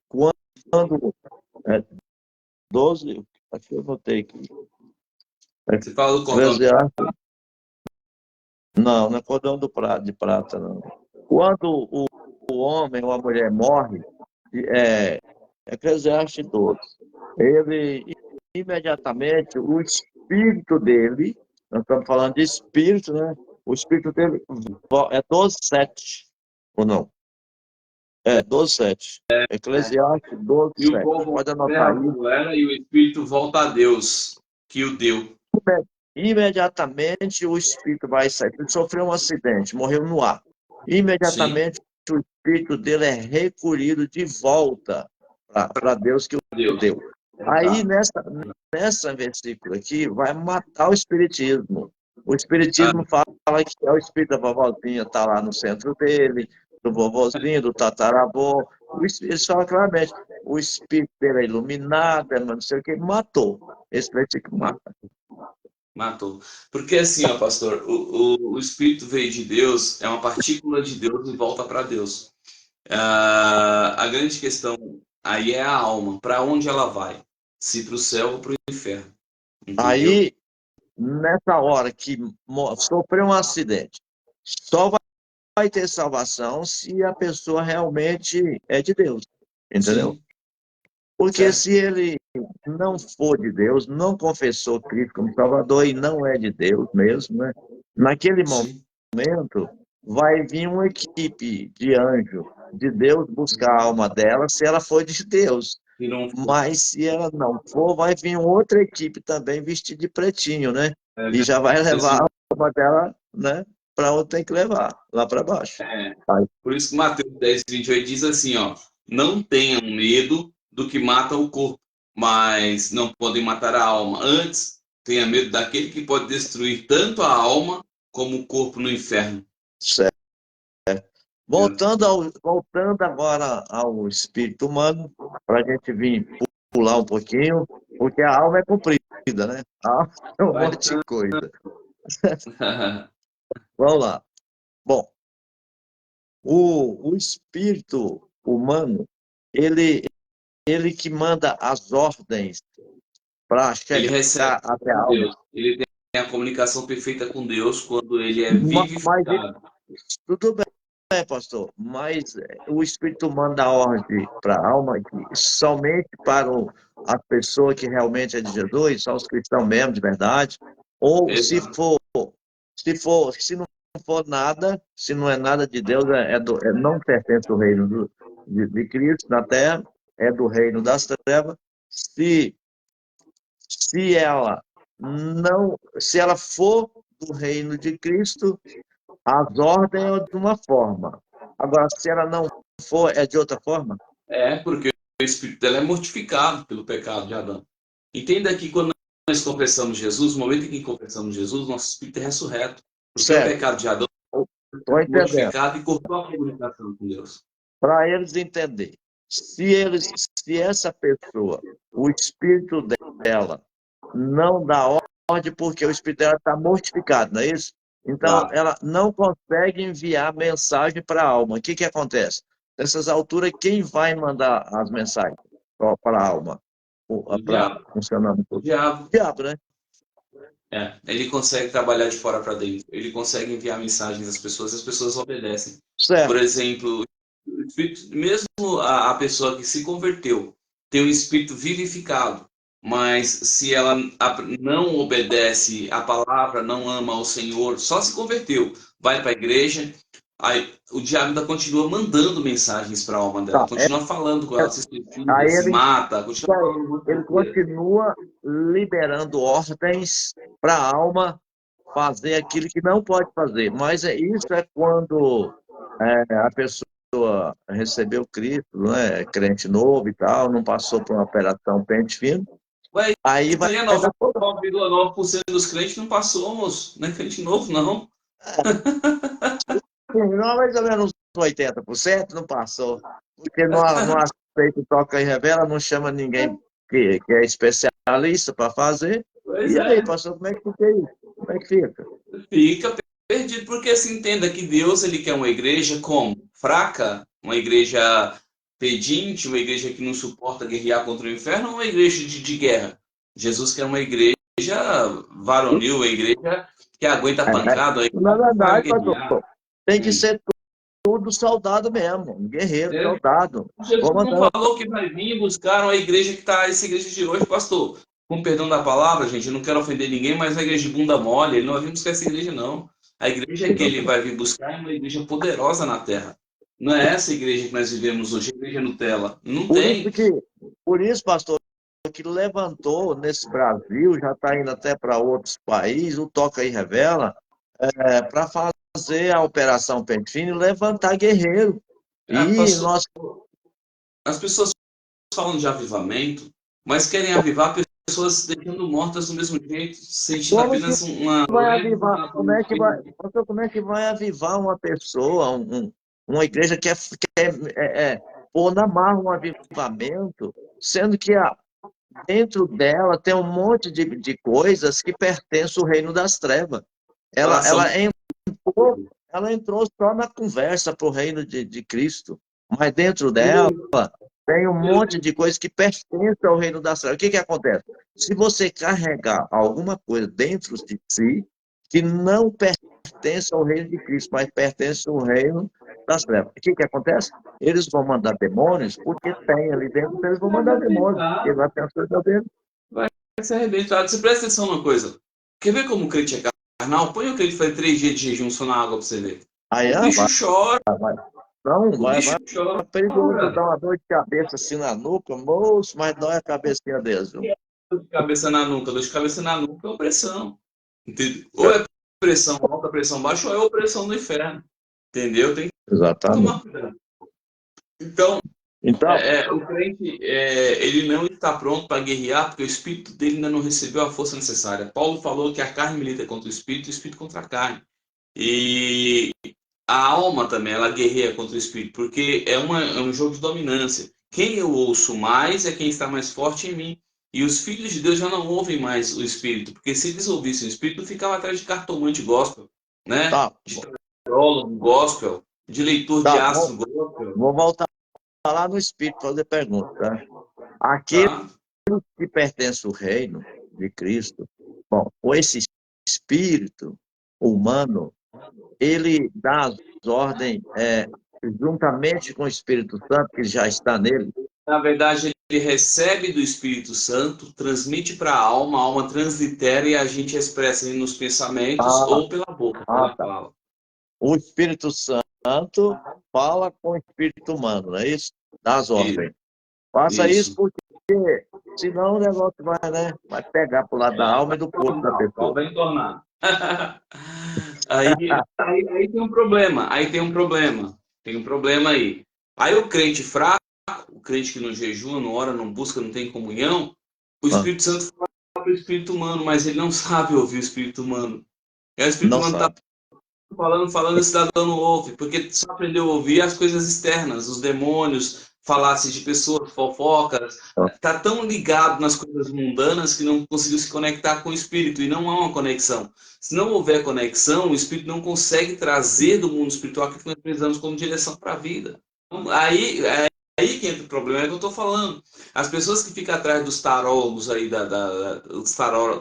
Speaker 1: quando é, 12, acho que eu botei aqui.
Speaker 2: Você fala do cordão.
Speaker 1: Eclesiastes, não é cordão de prata, não. Quando o homem ou a mulher morre, é, Eclesiastes 12, ele imediatamente, o espírito dele, nós estamos falando de espírito, né? O espírito dele é 12:7, ou não? É 12:7. Eclesiastes
Speaker 2: E o
Speaker 1: 12:7.
Speaker 2: povo
Speaker 1: Pode anotar
Speaker 2: terra
Speaker 1: aí.
Speaker 2: como era e o espírito volta a Deus, que o deu.
Speaker 1: Imediatamente o espírito vai sair. Ele sofreu um acidente, morreu no ar.
Speaker 2: Sim,
Speaker 1: Imediatamente o espírito dele é recolhido de volta para Deus que o
Speaker 2: Deus.
Speaker 1: deu. Aí,
Speaker 2: Exato.
Speaker 1: nessa versículo aqui, vai matar o espiritismo. O
Speaker 2: Ah,
Speaker 1: espiritismo fala que é o espírito da vovozinha, está lá no centro dele, do vovozinho, do tataravô. Eles falam claramente, o espírito dele é iluminado, não sei o que, matou. Esse versículo mata.
Speaker 2: matou. Porque assim, ó, pastor, o Espírito veio de Deus, é uma partícula de Deus e volta para Deus. A grande questão aí é a alma. Para onde ela vai? Se para o céu ou para o inferno. Entendeu?
Speaker 1: Aí, nessa hora que sofreu um acidente, só vai ter salvação se a pessoa realmente é de Deus, entendeu?
Speaker 2: Sim,
Speaker 1: Porque
Speaker 2: certo?
Speaker 1: se ele não for de Deus, não confessou Cristo como Salvador e não é de Deus mesmo, né? Naquele
Speaker 2: Sim.
Speaker 1: momento, vai vir uma equipe de anjo de Deus buscar a alma dela, se ela for de Deus.
Speaker 2: E não
Speaker 1: Mas se ela não for, vai vir outra equipe também vestida de pretinho, né?
Speaker 2: é,
Speaker 1: E já vai levar
Speaker 2: desse,
Speaker 1: a alma dela, né? Para onde tem que levar, lá para baixo.
Speaker 2: é,
Speaker 1: Aí,
Speaker 2: por isso que Mateus 10:28 diz assim, ó, não tenham medo do que mata o corpo, mas não podem matar a alma. Antes, tenha medo daquele que pode destruir tanto a alma como o corpo no inferno.
Speaker 1: certo. Voltando agora ao espírito humano, para a gente vir pular um pouquinho, porque a alma é comprida, né? A alma é um monte de coisa. Vamos lá. Bom, o espírito humano, ele, ele que manda as ordens para
Speaker 2: Ele
Speaker 1: chegar
Speaker 2: recebe
Speaker 1: até a
Speaker 2: de
Speaker 1: alma.
Speaker 2: Deus. Ele tem a comunicação perfeita com Deus quando ele é
Speaker 1: Mas
Speaker 2: vivificado.
Speaker 1: tudo bem, pastor, mas o Espírito manda a ordem para a alma que somente para as pessoas que realmente é de Jesus, só os cristãos mesmo, de verdade, ou
Speaker 2: Exato.
Speaker 1: se não for nada, se não é nada de Deus, não pertence ao reino de Cristo na terra, é do reino das trevas. Se, se ela não, se ela for do reino de Cristo, as ordens é de uma forma. Agora, se ela não for, é de outra forma?
Speaker 2: Porque o espírito dela é mortificado pelo pecado de Adão. Entenda que quando nós confessamos Jesus, no momento em que confessamos Jesus, nosso espírito é ressurreto. Porque o
Speaker 1: Certo.
Speaker 2: pecado de Adão
Speaker 1: Estou
Speaker 2: é
Speaker 1: entendendo.
Speaker 2: mortificado e cortou a comunicação com Deus.
Speaker 1: Para eles entenderem. Se essa pessoa, o espírito dela, não dá ordem porque o espírito dela está mortificado, não é isso? Então,
Speaker 2: Tá.
Speaker 1: ela não consegue enviar mensagem para a alma. O que acontece? Nessas alturas, quem vai mandar as mensagens para a alma?
Speaker 2: O
Speaker 1: Para
Speaker 2: diabo.
Speaker 1: funcionando
Speaker 2: O
Speaker 1: tudo?
Speaker 2: diabo.
Speaker 1: O diabo, né?
Speaker 2: Ele consegue trabalhar de fora para dentro. Ele consegue enviar mensagens às pessoas e as pessoas obedecem. Por
Speaker 1: Certo.
Speaker 2: exemplo, mesmo a pessoa que se converteu tem um espírito vivificado, mas se ela não obedece à palavra, não ama ao Senhor, só se converteu, vai para a igreja, aí o diabo ainda continua mandando mensagens para a alma dela,
Speaker 1: Tá.
Speaker 2: continua falando com ela, se suicida,
Speaker 1: Aí
Speaker 2: se
Speaker 1: ele
Speaker 2: mata, continua falando um monte de
Speaker 1: ele
Speaker 2: besteira.
Speaker 1: continua liberando ordens para a alma fazer aquilo que não pode fazer. Mas isso é quando a pessoa recebeu Cristo, né, crente novo e tal, não passou por uma operação pente fino,
Speaker 2: Ué,
Speaker 1: aí
Speaker 2: isso
Speaker 1: vai
Speaker 2: aí é
Speaker 1: dar problema.
Speaker 2: 99,9% dos crentes não passou, moço. Não é crente novo, não.
Speaker 1: Não, mais ou menos 80% não passou, porque não aceita, toca e revela, não chama ninguém que é especialista para fazer.
Speaker 2: Pois
Speaker 1: E aí,
Speaker 2: é.
Speaker 1: pastor, como é que fica isso? Como é que fica?
Speaker 2: Fica perdido, porque se entenda que Deus ele quer uma igreja como? Fraca, uma igreja pedinte, uma igreja que não suporta guerrear contra o inferno, ou uma igreja de guerra? Jesus quer uma igreja varonil, uma igreja que aguenta a pancada, uma
Speaker 1: Na
Speaker 2: igreja que vai
Speaker 1: verdade, pastor,
Speaker 2: guerrear.
Speaker 1: tem que ser tudo soldado mesmo, um guerreiro, soldado,
Speaker 2: Jesus não
Speaker 1: comandante.
Speaker 2: falou que vai vir buscar uma igreja que está, essa igreja de hoje, pastor. Com perdão da palavra, gente, eu não quero ofender ninguém, mas a igreja de bunda mole, ele não vai vir buscar essa igreja, não. A igreja que ele vai vir buscar é uma igreja poderosa na terra. Não é essa igreja que nós vivemos hoje, a igreja Nutella. Não
Speaker 1: Por
Speaker 2: tem.
Speaker 1: isso por isso, pastor, que levantou nesse Brasil, já está indo até para outros países, o Toca e Revela, para fazer a Operação Pente Fino e levantar guerreiro. E
Speaker 2: Pastor,
Speaker 1: nós,
Speaker 2: as pessoas falam de avivamento, mas querem avivar pessoas deixando mortas do mesmo jeito, sentindo
Speaker 1: como que
Speaker 2: apenas uma
Speaker 1: vai
Speaker 2: leve
Speaker 1: avivar?
Speaker 2: visitação
Speaker 1: Como
Speaker 2: do
Speaker 1: é que vai,
Speaker 2: Espírito.
Speaker 1: pastor, como é que vai avivar uma pessoa, uma igreja que pôr na marra um avivamento, sendo que dentro dela tem um monte de coisas que pertencem ao reino das trevas. Ela,
Speaker 2: Coração.
Speaker 1: ela, entrou, ela entrou só na conversa para o reino de Cristo, mas dentro dela tem um monte de coisas que pertencem ao reino das trevas. O que acontece? Se você carregar alguma coisa dentro de si que não pertence ao reino de Cristo, mas pertence ao reino das trevas, o que acontece? Eles vão mandar demônios, porque tem ali dentro, eles vão
Speaker 2: Vai
Speaker 1: mandar demônios, porque
Speaker 2: arrebentar.
Speaker 1: vai ter as coisas dentro.
Speaker 2: Vai ser arrebentado. Você presta atenção numa coisa. Quer ver como o crente é carnal? Põe o crente fazer 3 dias de jejum só na água pra você ver.
Speaker 1: Aí,
Speaker 2: O bicho
Speaker 1: vai,
Speaker 2: chora.
Speaker 1: vai. Não,
Speaker 2: O
Speaker 1: vai
Speaker 2: bicho chora.
Speaker 1: perigoso dar uma dor de cabeça assim na nuca, moço, mas dói a cabecinha deles, viu?
Speaker 2: Dor de cabeça na nuca. Dor de cabeça na nuca é opressão. Entendeu? Ou é pressão alta, pressão baixa, ou é opressão no inferno. Entendeu? Tem que tomar
Speaker 1: Exatamente.
Speaker 2: cuidado. Então,
Speaker 1: Então,
Speaker 2: o crente ele não está pronto para guerrear porque o espírito dele ainda não recebeu a força necessária. Paulo falou que a carne milita contra o espírito contra a carne. E a alma também, ela guerreia contra o espírito, porque é um jogo de dominância. Quem eu ouço mais é quem está mais forte em mim. E os filhos de Deus já não ouvem mais o espírito, porque se eles ouvissem o espírito, ficavam atrás de cartomante gospel, né?
Speaker 1: tá,
Speaker 2: De teólogo gospel, de leitor de
Speaker 1: tá,
Speaker 2: astro gospel,
Speaker 1: vou voltar lá no espírito fazer pergunta, tá? Aquele
Speaker 2: tá?
Speaker 1: que pertence ao reino de Cristo, bom, com esse espírito humano, ele dá as ordens juntamente com o Espírito Santo, que já está nele.
Speaker 2: Na verdade, ele recebe do Espírito Santo, transmite para a alma translitera e a gente expressa nos pensamentos
Speaker 1: Ah,
Speaker 2: ou pela boca, pela
Speaker 1: tá.
Speaker 2: fala.
Speaker 1: o Espírito Santo fala com o Espírito humano, não é isso? Das ordens. Faça isso
Speaker 2: Isso.
Speaker 1: porque, senão o negócio vai, né? Vai pegar pro lado da alma e do corpo da pessoa.
Speaker 2: Vai entornar. Aí tem um problema. Aí tem um problema. Tem um problema aí. Aí o crente fraco, o crente que não jejua, não ora, não busca, não tem comunhão, o
Speaker 1: Ah,
Speaker 2: Espírito Santo fala para o Espírito humano, mas ele não sabe ouvir o Espírito humano. E aí o Espírito
Speaker 1: não
Speaker 2: humano está
Speaker 1: sabe.
Speaker 2: falando, e o cidadão não ouve, porque só aprendeu a ouvir as coisas externas, os demônios, falasse de pessoas, fofocas,
Speaker 1: Ah,
Speaker 2: está tão ligado nas coisas mundanas que não conseguiu se conectar com o Espírito, e não há uma conexão. Se não houver conexão, o Espírito não consegue trazer do mundo espiritual aquilo que nós precisamos como direção para a vida. Então, aí que entra o problema, é o que eu estou falando. As pessoas que ficam atrás dos tarólogos aí, os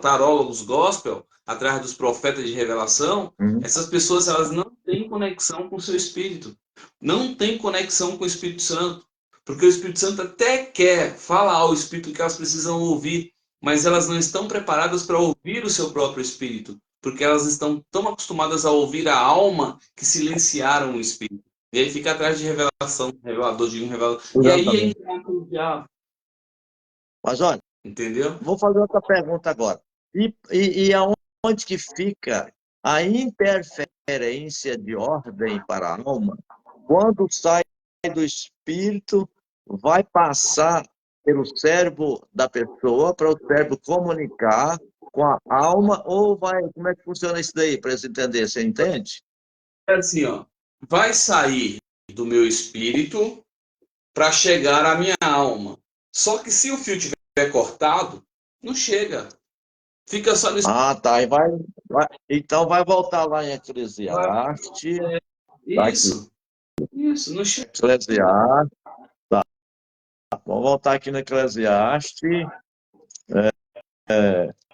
Speaker 2: tarólogos gospel, atrás dos profetas de revelação,
Speaker 1: uhum.
Speaker 2: essas pessoas elas não têm conexão com o seu espírito, não têm conexão com o Espírito Santo, porque o Espírito Santo até quer falar ao espírito que elas precisam ouvir, mas elas não estão preparadas para ouvir o seu próprio espírito, porque elas estão tão acostumadas a ouvir a alma que silenciaram o espírito. E aí fica atrás de revelação, revelador de um revelador. E aí
Speaker 1: Exatamente.
Speaker 2: entra o diabo,
Speaker 1: Mas olha,
Speaker 2: entendeu?
Speaker 1: vou fazer outra pergunta agora. E aonde que fica a interferência de ordem para a alma quando sai do espírito, vai passar pelo cérebro da pessoa para o cérebro comunicar com a alma ou vai, como é que funciona isso daí para eles entenderem? Você entende?
Speaker 2: É assim, ó, vai sair do meu espírito para chegar à minha alma. Só que se o fio tiver cortado, não chega. Fica só no
Speaker 1: Ah, tá. Então vai voltar lá em
Speaker 2: vai,
Speaker 1: Eclesiastes. Tá aqui.
Speaker 2: isso, isso, não chega.
Speaker 1: Eclesiastes. Tá. Vamos voltar aqui no Eclesiastes.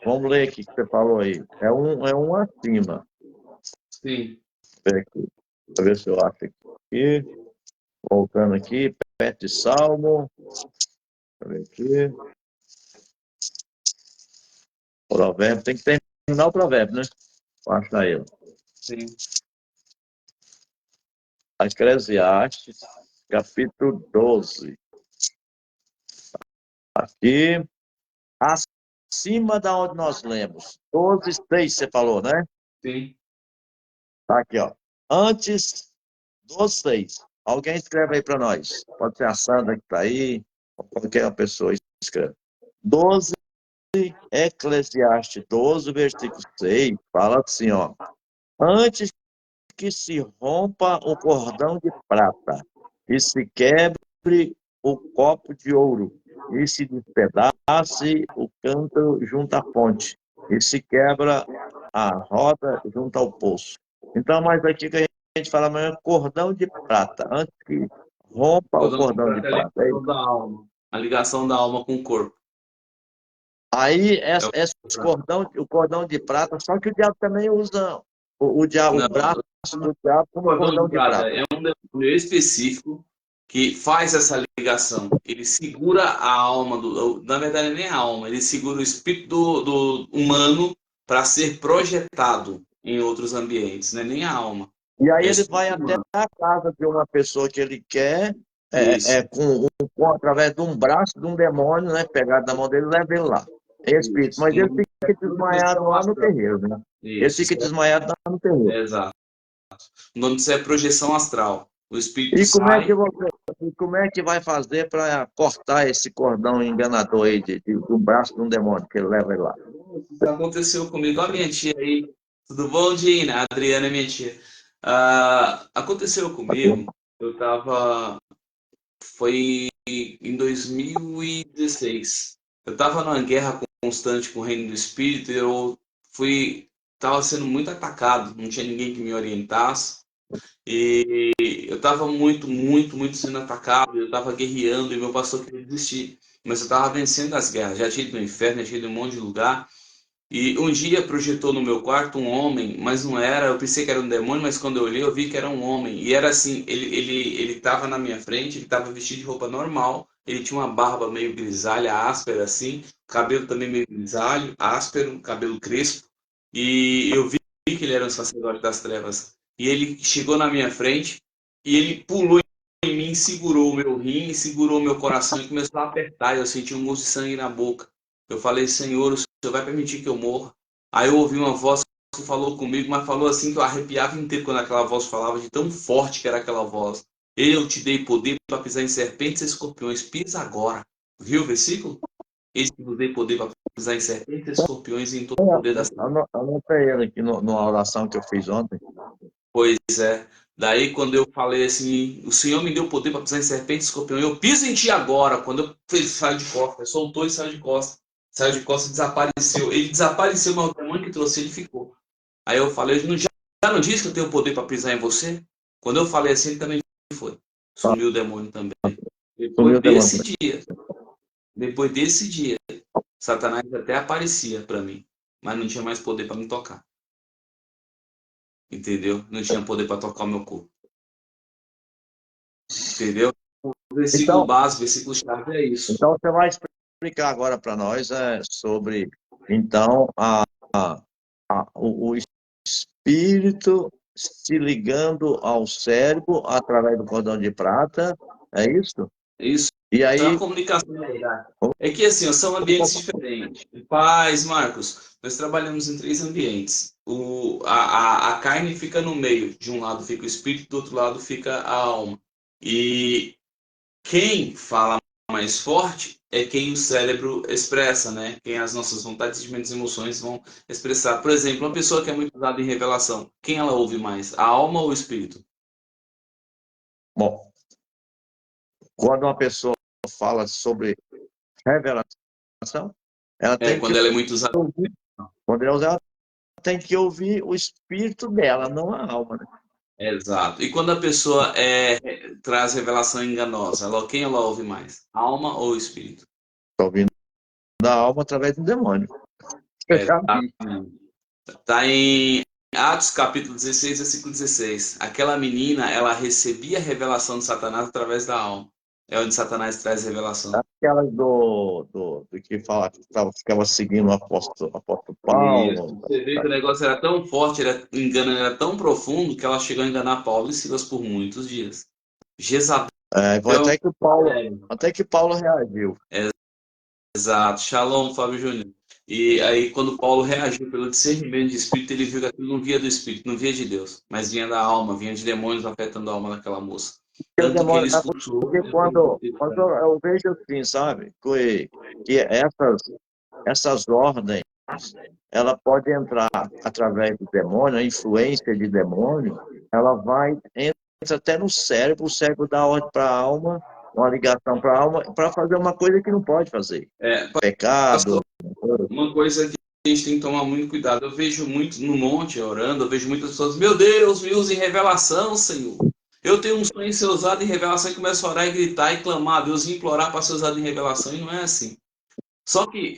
Speaker 1: Vamos ler aqui que você falou aí. É um acima.
Speaker 2: Sim,
Speaker 1: Deixa eu ver aqui. Deixa eu ver se eu acho aqui. Voltando aqui, perto de Salmo. Deixa eu ver aqui. Provérbio. Tem que terminar o provérbio, né? Para achar ele.
Speaker 2: sim.
Speaker 1: Eclesiastes, capítulo 12. Aqui, acima da onde nós lemos. 12:6 você falou, né?
Speaker 2: Sim.
Speaker 1: Tá aqui, ó. Antes, 12:6. Alguém escreve aí para nós. Pode ser a Sandra que está aí, ou qualquer pessoa escreve. 12, Eclesiastes 12, versículo 6, fala assim, ó. Antes que se rompa o cordão de prata e se quebre o copo de ouro e se despedace o cântaro junto à fonte e se quebra a roda junto ao poço. Então, mas aqui que a gente fala amanhã, cordão de prata, antes que rompa o
Speaker 2: Cordão de
Speaker 1: cordão de
Speaker 2: prata é a
Speaker 1: prata. É
Speaker 2: ligação
Speaker 1: isso.
Speaker 2: da alma. A ligação da alma com o corpo.
Speaker 1: Aí,
Speaker 2: É
Speaker 1: o cordão de prata, só que o diabo também usa o
Speaker 2: não,
Speaker 1: braço do diabo como
Speaker 2: cordão de
Speaker 1: cordão de
Speaker 2: prata
Speaker 1: prata.
Speaker 2: é um demônio específico que faz essa ligação. Ele segura a alma na verdade nem a alma, ele segura o espírito do humano para ser projetado em outros ambientes, não é nem a alma,
Speaker 1: E aí
Speaker 2: é o
Speaker 1: ele vai
Speaker 2: espírito
Speaker 1: até
Speaker 2: humano.
Speaker 1: a casa de uma pessoa que ele quer,
Speaker 2: Isso,
Speaker 1: através de um braço de um demônio, né? Pegado na mão dele, leva ele lá. É espírito.
Speaker 2: isso.
Speaker 1: Mas
Speaker 2: Em
Speaker 1: ele
Speaker 2: nome
Speaker 1: fica
Speaker 2: de
Speaker 1: desmaiado
Speaker 2: projeção
Speaker 1: lá no
Speaker 2: astral.
Speaker 1: terreiro, né? Ele
Speaker 2: Isso,
Speaker 1: fica desmaiado lá no terreiro.
Speaker 2: é exato. O nome disso é projeção astral. O espírito
Speaker 1: E
Speaker 2: sai.
Speaker 1: como é que vai fazer para cortar esse cordão enganador aí do braço de um demônio que ele leva ele lá?
Speaker 2: Isso aconteceu comigo. A minha tia aí. Tudo bom, Dina? A Adriana é minha tia. Ah, aconteceu comigo. Eu tava. Foi em 2016. Eu tava numa guerra constante com o Reino do Espírito e eu fui. Tava sendo muito atacado. Não tinha ninguém que me orientasse. E eu estava muito, muito, muito sendo atacado, eu estava guerreando e meu pastor queria desistir. Mas eu estava vencendo as guerras, já tinha ido no inferno, já tinha ido em um monte de lugar. E um dia projetou no meu quarto um homem, mas não era, eu pensei que era um demônio, mas quando eu olhei eu vi que era um homem. E era assim, ele estava na minha frente, ele estava vestido de roupa normal, ele tinha uma barba meio grisalha, áspera assim, cabelo também meio grisalho, áspero, cabelo crespo. E eu vi que ele era um sacerdote das trevas. e ele chegou na minha frente e ele pulou em mim, segurou o meu rim, segurou o meu coração e começou a apertar. Eu senti um gosto de sangue na boca. Eu falei, Senhor, o Senhor vai permitir que eu morra? Aí eu ouvi uma voz que falou comigo, mas falou assim que eu arrepiava inteiro quando aquela voz falava, de tão forte que era aquela voz. Eu te dei poder para pisar em serpentes e escorpiões. Pisa agora. Viu o versículo? Eis que vos dei poder para pisar em serpentes e escorpiões e em todo o poder da serpente.
Speaker 1: Anotei ele aqui numa oração que eu fiz ontem.
Speaker 2: Pois é. Daí quando eu falei assim, o Senhor me deu poder para pisar em serpentes e escorpiões, eu piso em ti agora. Quando eu saio de costas, soltou e saiu de costas. Saiu de costas e desapareceu. Ele desapareceu, mas o demônio que trouxe ele ficou. Aí eu falei, já não disse que eu tenho poder para pisar em você? Quando eu falei assim, ele também foi. Sumiu o demônio também.
Speaker 1: Sumiu
Speaker 2: Depois
Speaker 1: o demônio.
Speaker 2: depois desse dia, Satanás até aparecia para mim, mas não tinha mais poder para me tocar. Entendeu? Não tinha poder para tocar o meu corpo. Entendeu? O versículo
Speaker 1: Então,
Speaker 2: básico, versículo chave é isso.
Speaker 1: então você vai explicar agora para nós sobre, então, o espírito se ligando ao cérebro através do cordão de prata, é isso?
Speaker 2: Isso
Speaker 1: E
Speaker 2: é uma
Speaker 1: aí,
Speaker 2: comunicação verdade. É que assim, ó, são ambientes diferentes. Paz, Marcos, nós trabalhamos em 3 ambientes. A carne fica no meio. De um lado fica o espírito, do outro lado fica a alma. E quem fala mais forte é quem o cérebro expressa, né? Quem as nossas vontades, sentimentos e emoções vão expressar. Por exemplo, uma pessoa que é muito usada em revelação, quem ela ouve mais? A alma ou o espírito?
Speaker 1: bom, quando uma pessoa fala sobre revelação, ela
Speaker 2: É,
Speaker 1: tem que
Speaker 2: quando ela é muito usada.
Speaker 1: ouvir, quando ela tem que ouvir o espírito dela, não a alma, né?
Speaker 2: Exato. E quando a pessoa traz revelação enganosa, quem ela ouve mais? A alma ou o espírito?
Speaker 1: Está ouvindo a alma através do demônio. Eu já vi.
Speaker 2: Exatamente. Está em Atos capítulo 16, versículo 16. Aquela menina, ela recebia a revelação de Satanás através da alma. É onde Satanás traz revelação.
Speaker 1: Aquelas do que fala que ficava seguindo o apóstolo
Speaker 2: Isso.
Speaker 1: Paulo.
Speaker 2: Você vê que o negócio era tão forte, o engano era tão profundo que ela chegou a enganar Paulo e Silas por muitos dias. Jezabel.
Speaker 1: Foi até que Paulo reagiu.
Speaker 2: Exato. Shalom, Fábio Júnior. E aí, quando Paulo reagiu pelo discernimento de espírito, ele viu que aquilo não via do espírito, não via de Deus, mas vinha da alma, vinha de demônios afetando a alma daquela moça.
Speaker 1: Porque o
Speaker 2: Tanto que ele
Speaker 1: demônio,
Speaker 2: expulsou.
Speaker 1: porque quando eu vejo assim, sabe, que essas ordens, ela pode entrar através do demônio, a influência de demônio, ela entra até no cérebro, o cérebro dá ordem para a alma, uma ligação para a alma, para fazer uma coisa que não pode fazer.
Speaker 2: É,
Speaker 1: Pecado.
Speaker 2: pastor, uma coisa que a gente tem que tomar muito cuidado. Eu vejo muito no monte orando, eu vejo muitas pessoas, meu Deus, me use em revelação, Senhor. Eu tenho um sonho em ser usado em revelação e começo a orar e gritar e clamar a Deus e implorar para ser usado em revelação, e não é assim. Só que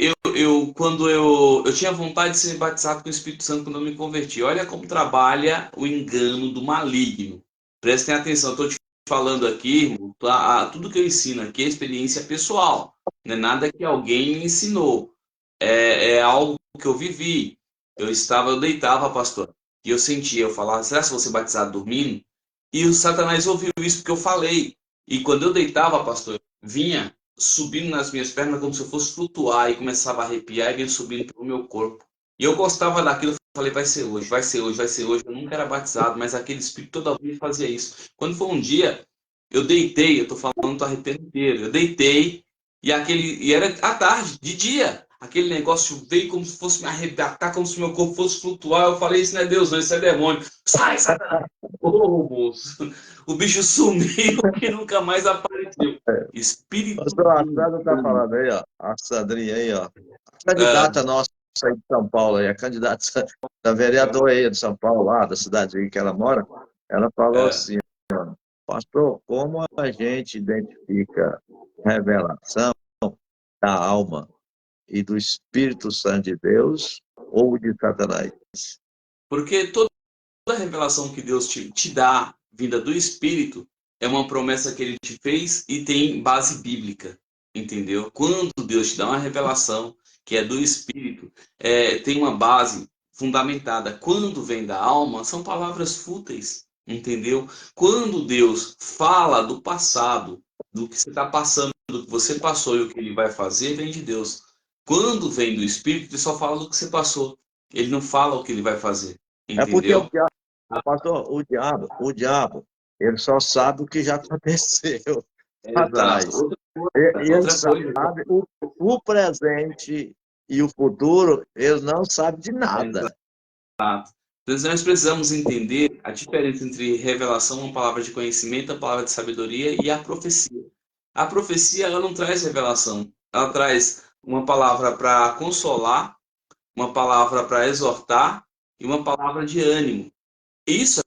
Speaker 2: quando eu tinha vontade de ser batizado com o Espírito Santo quando eu me converti. Olha como trabalha o engano do maligno. Prestem atenção, eu estou te falando aqui, irmão, tudo que eu ensino aqui é experiência pessoal. Não é nada que alguém me ensinou. É algo que eu vivi. Eu deitava, pastor, e eu sentia, eu falava, será que eu vou ser batizado dormindo? E o Satanás ouviu isso porque eu falei. E quando eu deitava, pastor, vinha subindo nas minhas pernas como se eu fosse flutuar e começava a arrepiar e vinha subindo pelo meu corpo. E eu gostava daquilo, eu falei, vai ser hoje, vai ser hoje, vai ser hoje. Eu nunca era batizado, mas aquele espírito toda vez fazia isso. Quando foi um dia, eu deitei, eu tô falando, tô arrepiando inteiro. Eu deitei e era à tarde, de dia. Aquele negócio veio como se fosse me arrebatar, como se meu corpo fosse flutuar. Eu falei, isso não é Deus, não, isso é demônio. Sai, Satanás! Ô, moço! O bicho sumiu que nunca mais apareceu. Espírito
Speaker 1: Pastor, a
Speaker 2: do
Speaker 1: Sandra está
Speaker 2: engano.
Speaker 1: falando aí, ó, a Sandrinha aí, ó, a
Speaker 2: Ah,
Speaker 1: candidata nossa aí de São Paulo, aí, a candidata da vereadora aí de São Paulo, lá da cidade aí que ela mora, ela falou
Speaker 2: ah.
Speaker 1: assim, pastor, como a gente identifica revelação da alma e do Espírito Santo de Deus ou de Satanás?
Speaker 2: Porque toda revelação que Deus te dá, vinda do Espírito, é uma promessa que ele te fez e tem base bíblica, entendeu? Quando Deus te dá uma revelação que é do Espírito, tem uma base fundamentada. Quando vem da alma, são palavras fúteis, entendeu? Quando Deus fala do passado, do que você está passando, do que você passou e o que ele vai fazer, vem de Deus. Quando vem do Espírito, ele só fala do que você passou. Ele não fala o que ele vai fazer,
Speaker 1: É porque o
Speaker 2: entendeu?
Speaker 1: diabo, pastor, o diabo, ele só sabe o que já aconteceu
Speaker 2: Exato.
Speaker 1: atrás. E ele
Speaker 2: Outra
Speaker 1: sabe
Speaker 2: coisa,
Speaker 1: o presente e o futuro, ele não sabe de nada.
Speaker 2: então, nós precisamos entender a diferença entre revelação, uma palavra de conhecimento, a palavra de sabedoria e a profecia. A profecia, ela não traz revelação, ela traz uma palavra para consolar, uma palavra para exortar e uma palavra de ânimo. Isso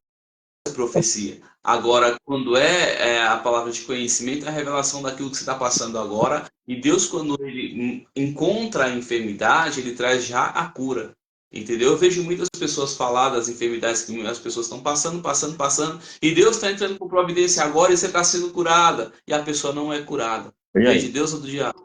Speaker 2: é profecia. Agora, quando é a palavra de conhecimento, é a revelação daquilo que você está passando agora. E Deus, quando ele encontra a enfermidade, ele traz já a cura. Entendeu? Eu vejo muitas pessoas falar das enfermidades que as pessoas estão passando, passando, passando. E Deus está entrando com providência agora e você está sendo curada. E a pessoa não é curada.
Speaker 1: E
Speaker 2: Veio de
Speaker 1: aí?
Speaker 2: Deus ou do diabo?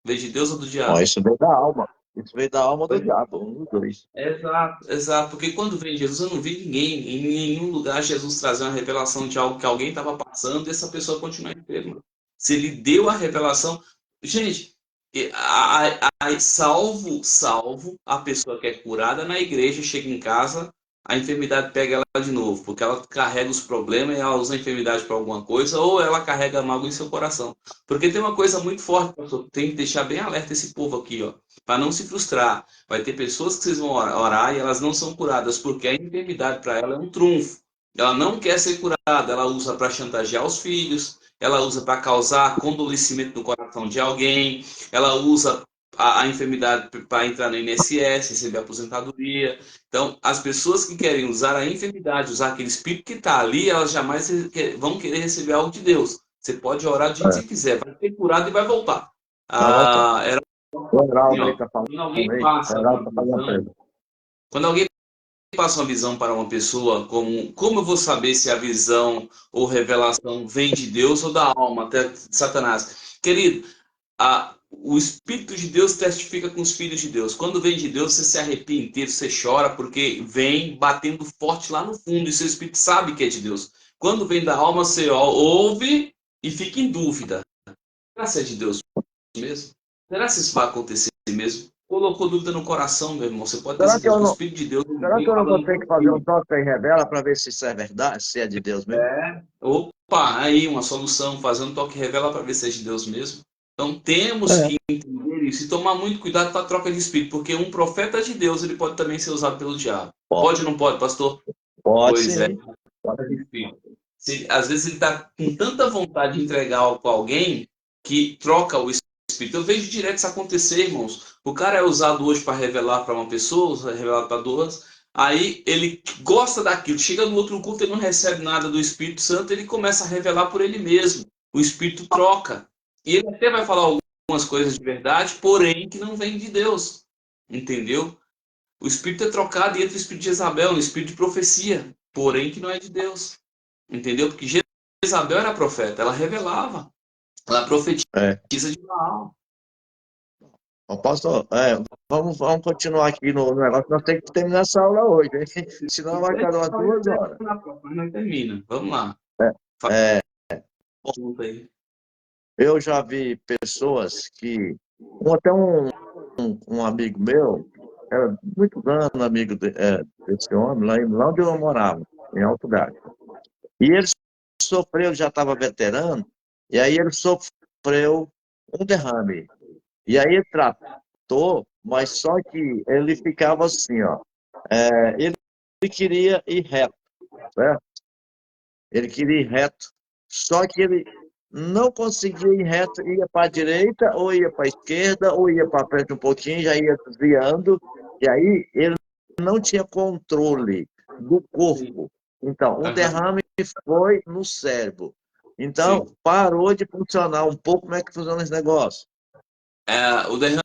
Speaker 2: Veio de Deus ou do
Speaker 1: Ó,
Speaker 2: diabo?
Speaker 1: isso veio da alma. Isso veio da alma do diabo, um dos dois.
Speaker 2: Exato, exato. Porque quando vem Jesus, eu não vi ninguém, em nenhum lugar, Jesus trazer uma revelação de algo que alguém estava passando e essa pessoa continuar enferma. Se ele deu a revelação. Gente, salvo a pessoa que é curada na igreja, chega em casa, a enfermidade pega ela de novo, porque ela carrega os problemas e ela usa a enfermidade para alguma coisa, ou ela carrega a mágoa em seu coração. Porque tem uma coisa muito forte, pastor, tem que deixar bem alerta esse povo aqui, ó, para não se frustrar. Vai ter pessoas que vocês vão orar e elas não são curadas, porque a enfermidade para ela é um trunfo. Ela não quer ser curada, ela usa para chantagear os filhos, ela usa para causar condolecimento no coração de alguém, ela usa a enfermidade para entrar no INSS, receber aposentadoria. Então, as pessoas que querem usar a enfermidade, usar aquele espírito que está ali, elas jamais vão querer receber algo de Deus. Você pode orar do jeito que
Speaker 1: É,
Speaker 2: você quiser, vai ser curado e vai voltar.
Speaker 1: vai voltar.
Speaker 2: Era
Speaker 1: O
Speaker 2: assim,
Speaker 1: Heraldo aí
Speaker 2: ó,
Speaker 1: tá falando
Speaker 2: quando alguém
Speaker 1: aí. O
Speaker 2: passa
Speaker 1: Heraldo
Speaker 2: uma
Speaker 1: tá fazendo
Speaker 2: visão,
Speaker 1: preso.
Speaker 2: quando alguém passa uma visão para uma pessoa, como eu vou saber se a visão ou revelação vem de Deus ou da alma, até de Satanás? Querido, o Espírito de Deus testifica com os filhos de Deus. Quando vem de Deus, você se arrepia inteiro, você chora, porque vem batendo forte lá no fundo, e seu Espírito sabe que é de Deus. Quando vem da alma, você ouve e fica em dúvida. Será que é de Deus mesmo? Será que isso vai acontecer mesmo? Colocou dúvida no coração, meu irmão. Você pode ter
Speaker 1: Será que
Speaker 2: certeza
Speaker 1: eu
Speaker 2: que o
Speaker 1: não,
Speaker 2: Espírito de Deus
Speaker 1: será que
Speaker 2: vem
Speaker 1: eu não vou
Speaker 2: falando
Speaker 1: ter que fazer um
Speaker 2: contigo.
Speaker 1: toque e revela para ver se isso é verdade, se é de Deus mesmo?
Speaker 2: Opa, aí uma solução, fazer um toque revela para ver se é de Deus mesmo. Então temos
Speaker 1: É.
Speaker 2: que entender isso e tomar muito cuidado com a troca de espírito, porque um profeta de Deus ele pode também ser usado pelo diabo.
Speaker 1: Pode,
Speaker 2: Pode ou não pode, pastor?
Speaker 1: pode
Speaker 2: Pois é,
Speaker 1: sim. Pode sim.
Speaker 2: às vezes ele está com tanta vontade de entregar algo para alguém que troca o espírito. Eu vejo direto isso acontecer, irmãos. O cara é usado hoje para revelar para uma pessoa, revelar para duas. Aí ele gosta daquilo. Chega no outro culto, ele não recebe nada do Espírito Santo, ele começa a revelar por ele mesmo. O Espírito troca. E ele até vai falar algumas coisas de verdade, porém que não vem de Deus. Entendeu? O Espírito é trocado e entra o Espírito de Jezabel, um Espírito de profecia, porém que não é de Deus. Entendeu? Porque Jezabel era profeta, ela revelava, ela profetiza
Speaker 1: É.
Speaker 2: de Baal.
Speaker 1: Ô, pastor, vamos continuar aqui no negócio. Nós temos que terminar essa aula hoje, hein? Senão vai ficar umas 2 horas.
Speaker 2: Mas não termina. Vamos lá.
Speaker 1: É,
Speaker 2: Conta aí.
Speaker 1: eu já vi pessoas que. Até um amigo meu, era muitos anos amigo desse homem, lá onde eu morava, em Alto Gás. E ele sofreu, já estava veterano, e aí ele sofreu um derrame. E aí ele tratou, mas só que ele ficava assim, ó. Ele queria ir reto, certo? Ele queria ir reto. Só que ele não conseguia ir reto, ia para a direita, ou ia para a esquerda, ou ia para frente um pouquinho, já ia desviando. E aí ele não tinha controle do
Speaker 2: Sim.
Speaker 1: corpo. Então, o
Speaker 2: Aham.
Speaker 1: derrame foi no cérebro. Então,
Speaker 2: Sim.
Speaker 1: parou de funcionar um pouco. Como é que funciona esse negócio?
Speaker 2: O derrame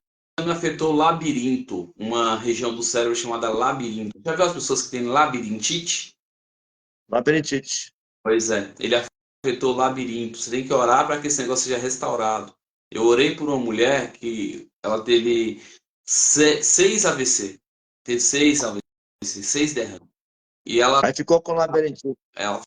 Speaker 2: afetou o labirinto, uma região do cérebro chamada labirinto. Já viu as pessoas que têm labirintite?
Speaker 1: Labirintite.
Speaker 2: Pois é, ele afetou o labirinto. Você tem que orar para que esse negócio seja restaurado. Eu orei por uma mulher que ela teve 6 AVC. ter 6 AVC, 6 derrames. E ela,
Speaker 1: Aí ficou com labirintite.
Speaker 2: ela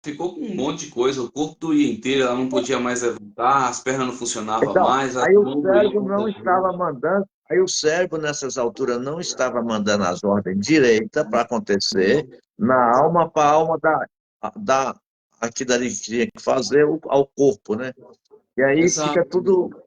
Speaker 2: ficou com um monte de coisa, o corpo doía inteiro, ela não podia mais levantar, as pernas não funcionavam
Speaker 1: Então,
Speaker 2: mais, as
Speaker 1: aí o
Speaker 2: mãos doíam
Speaker 1: cérebro não estava
Speaker 2: contagiosas.
Speaker 1: mandando, aí o cérebro nessas alturas não estava mandando as ordens direitas para acontecer na alma, para a alma da aquilo ali que tinha que fazer ao corpo, né? E aí fica
Speaker 2: Exato.
Speaker 1: tudo.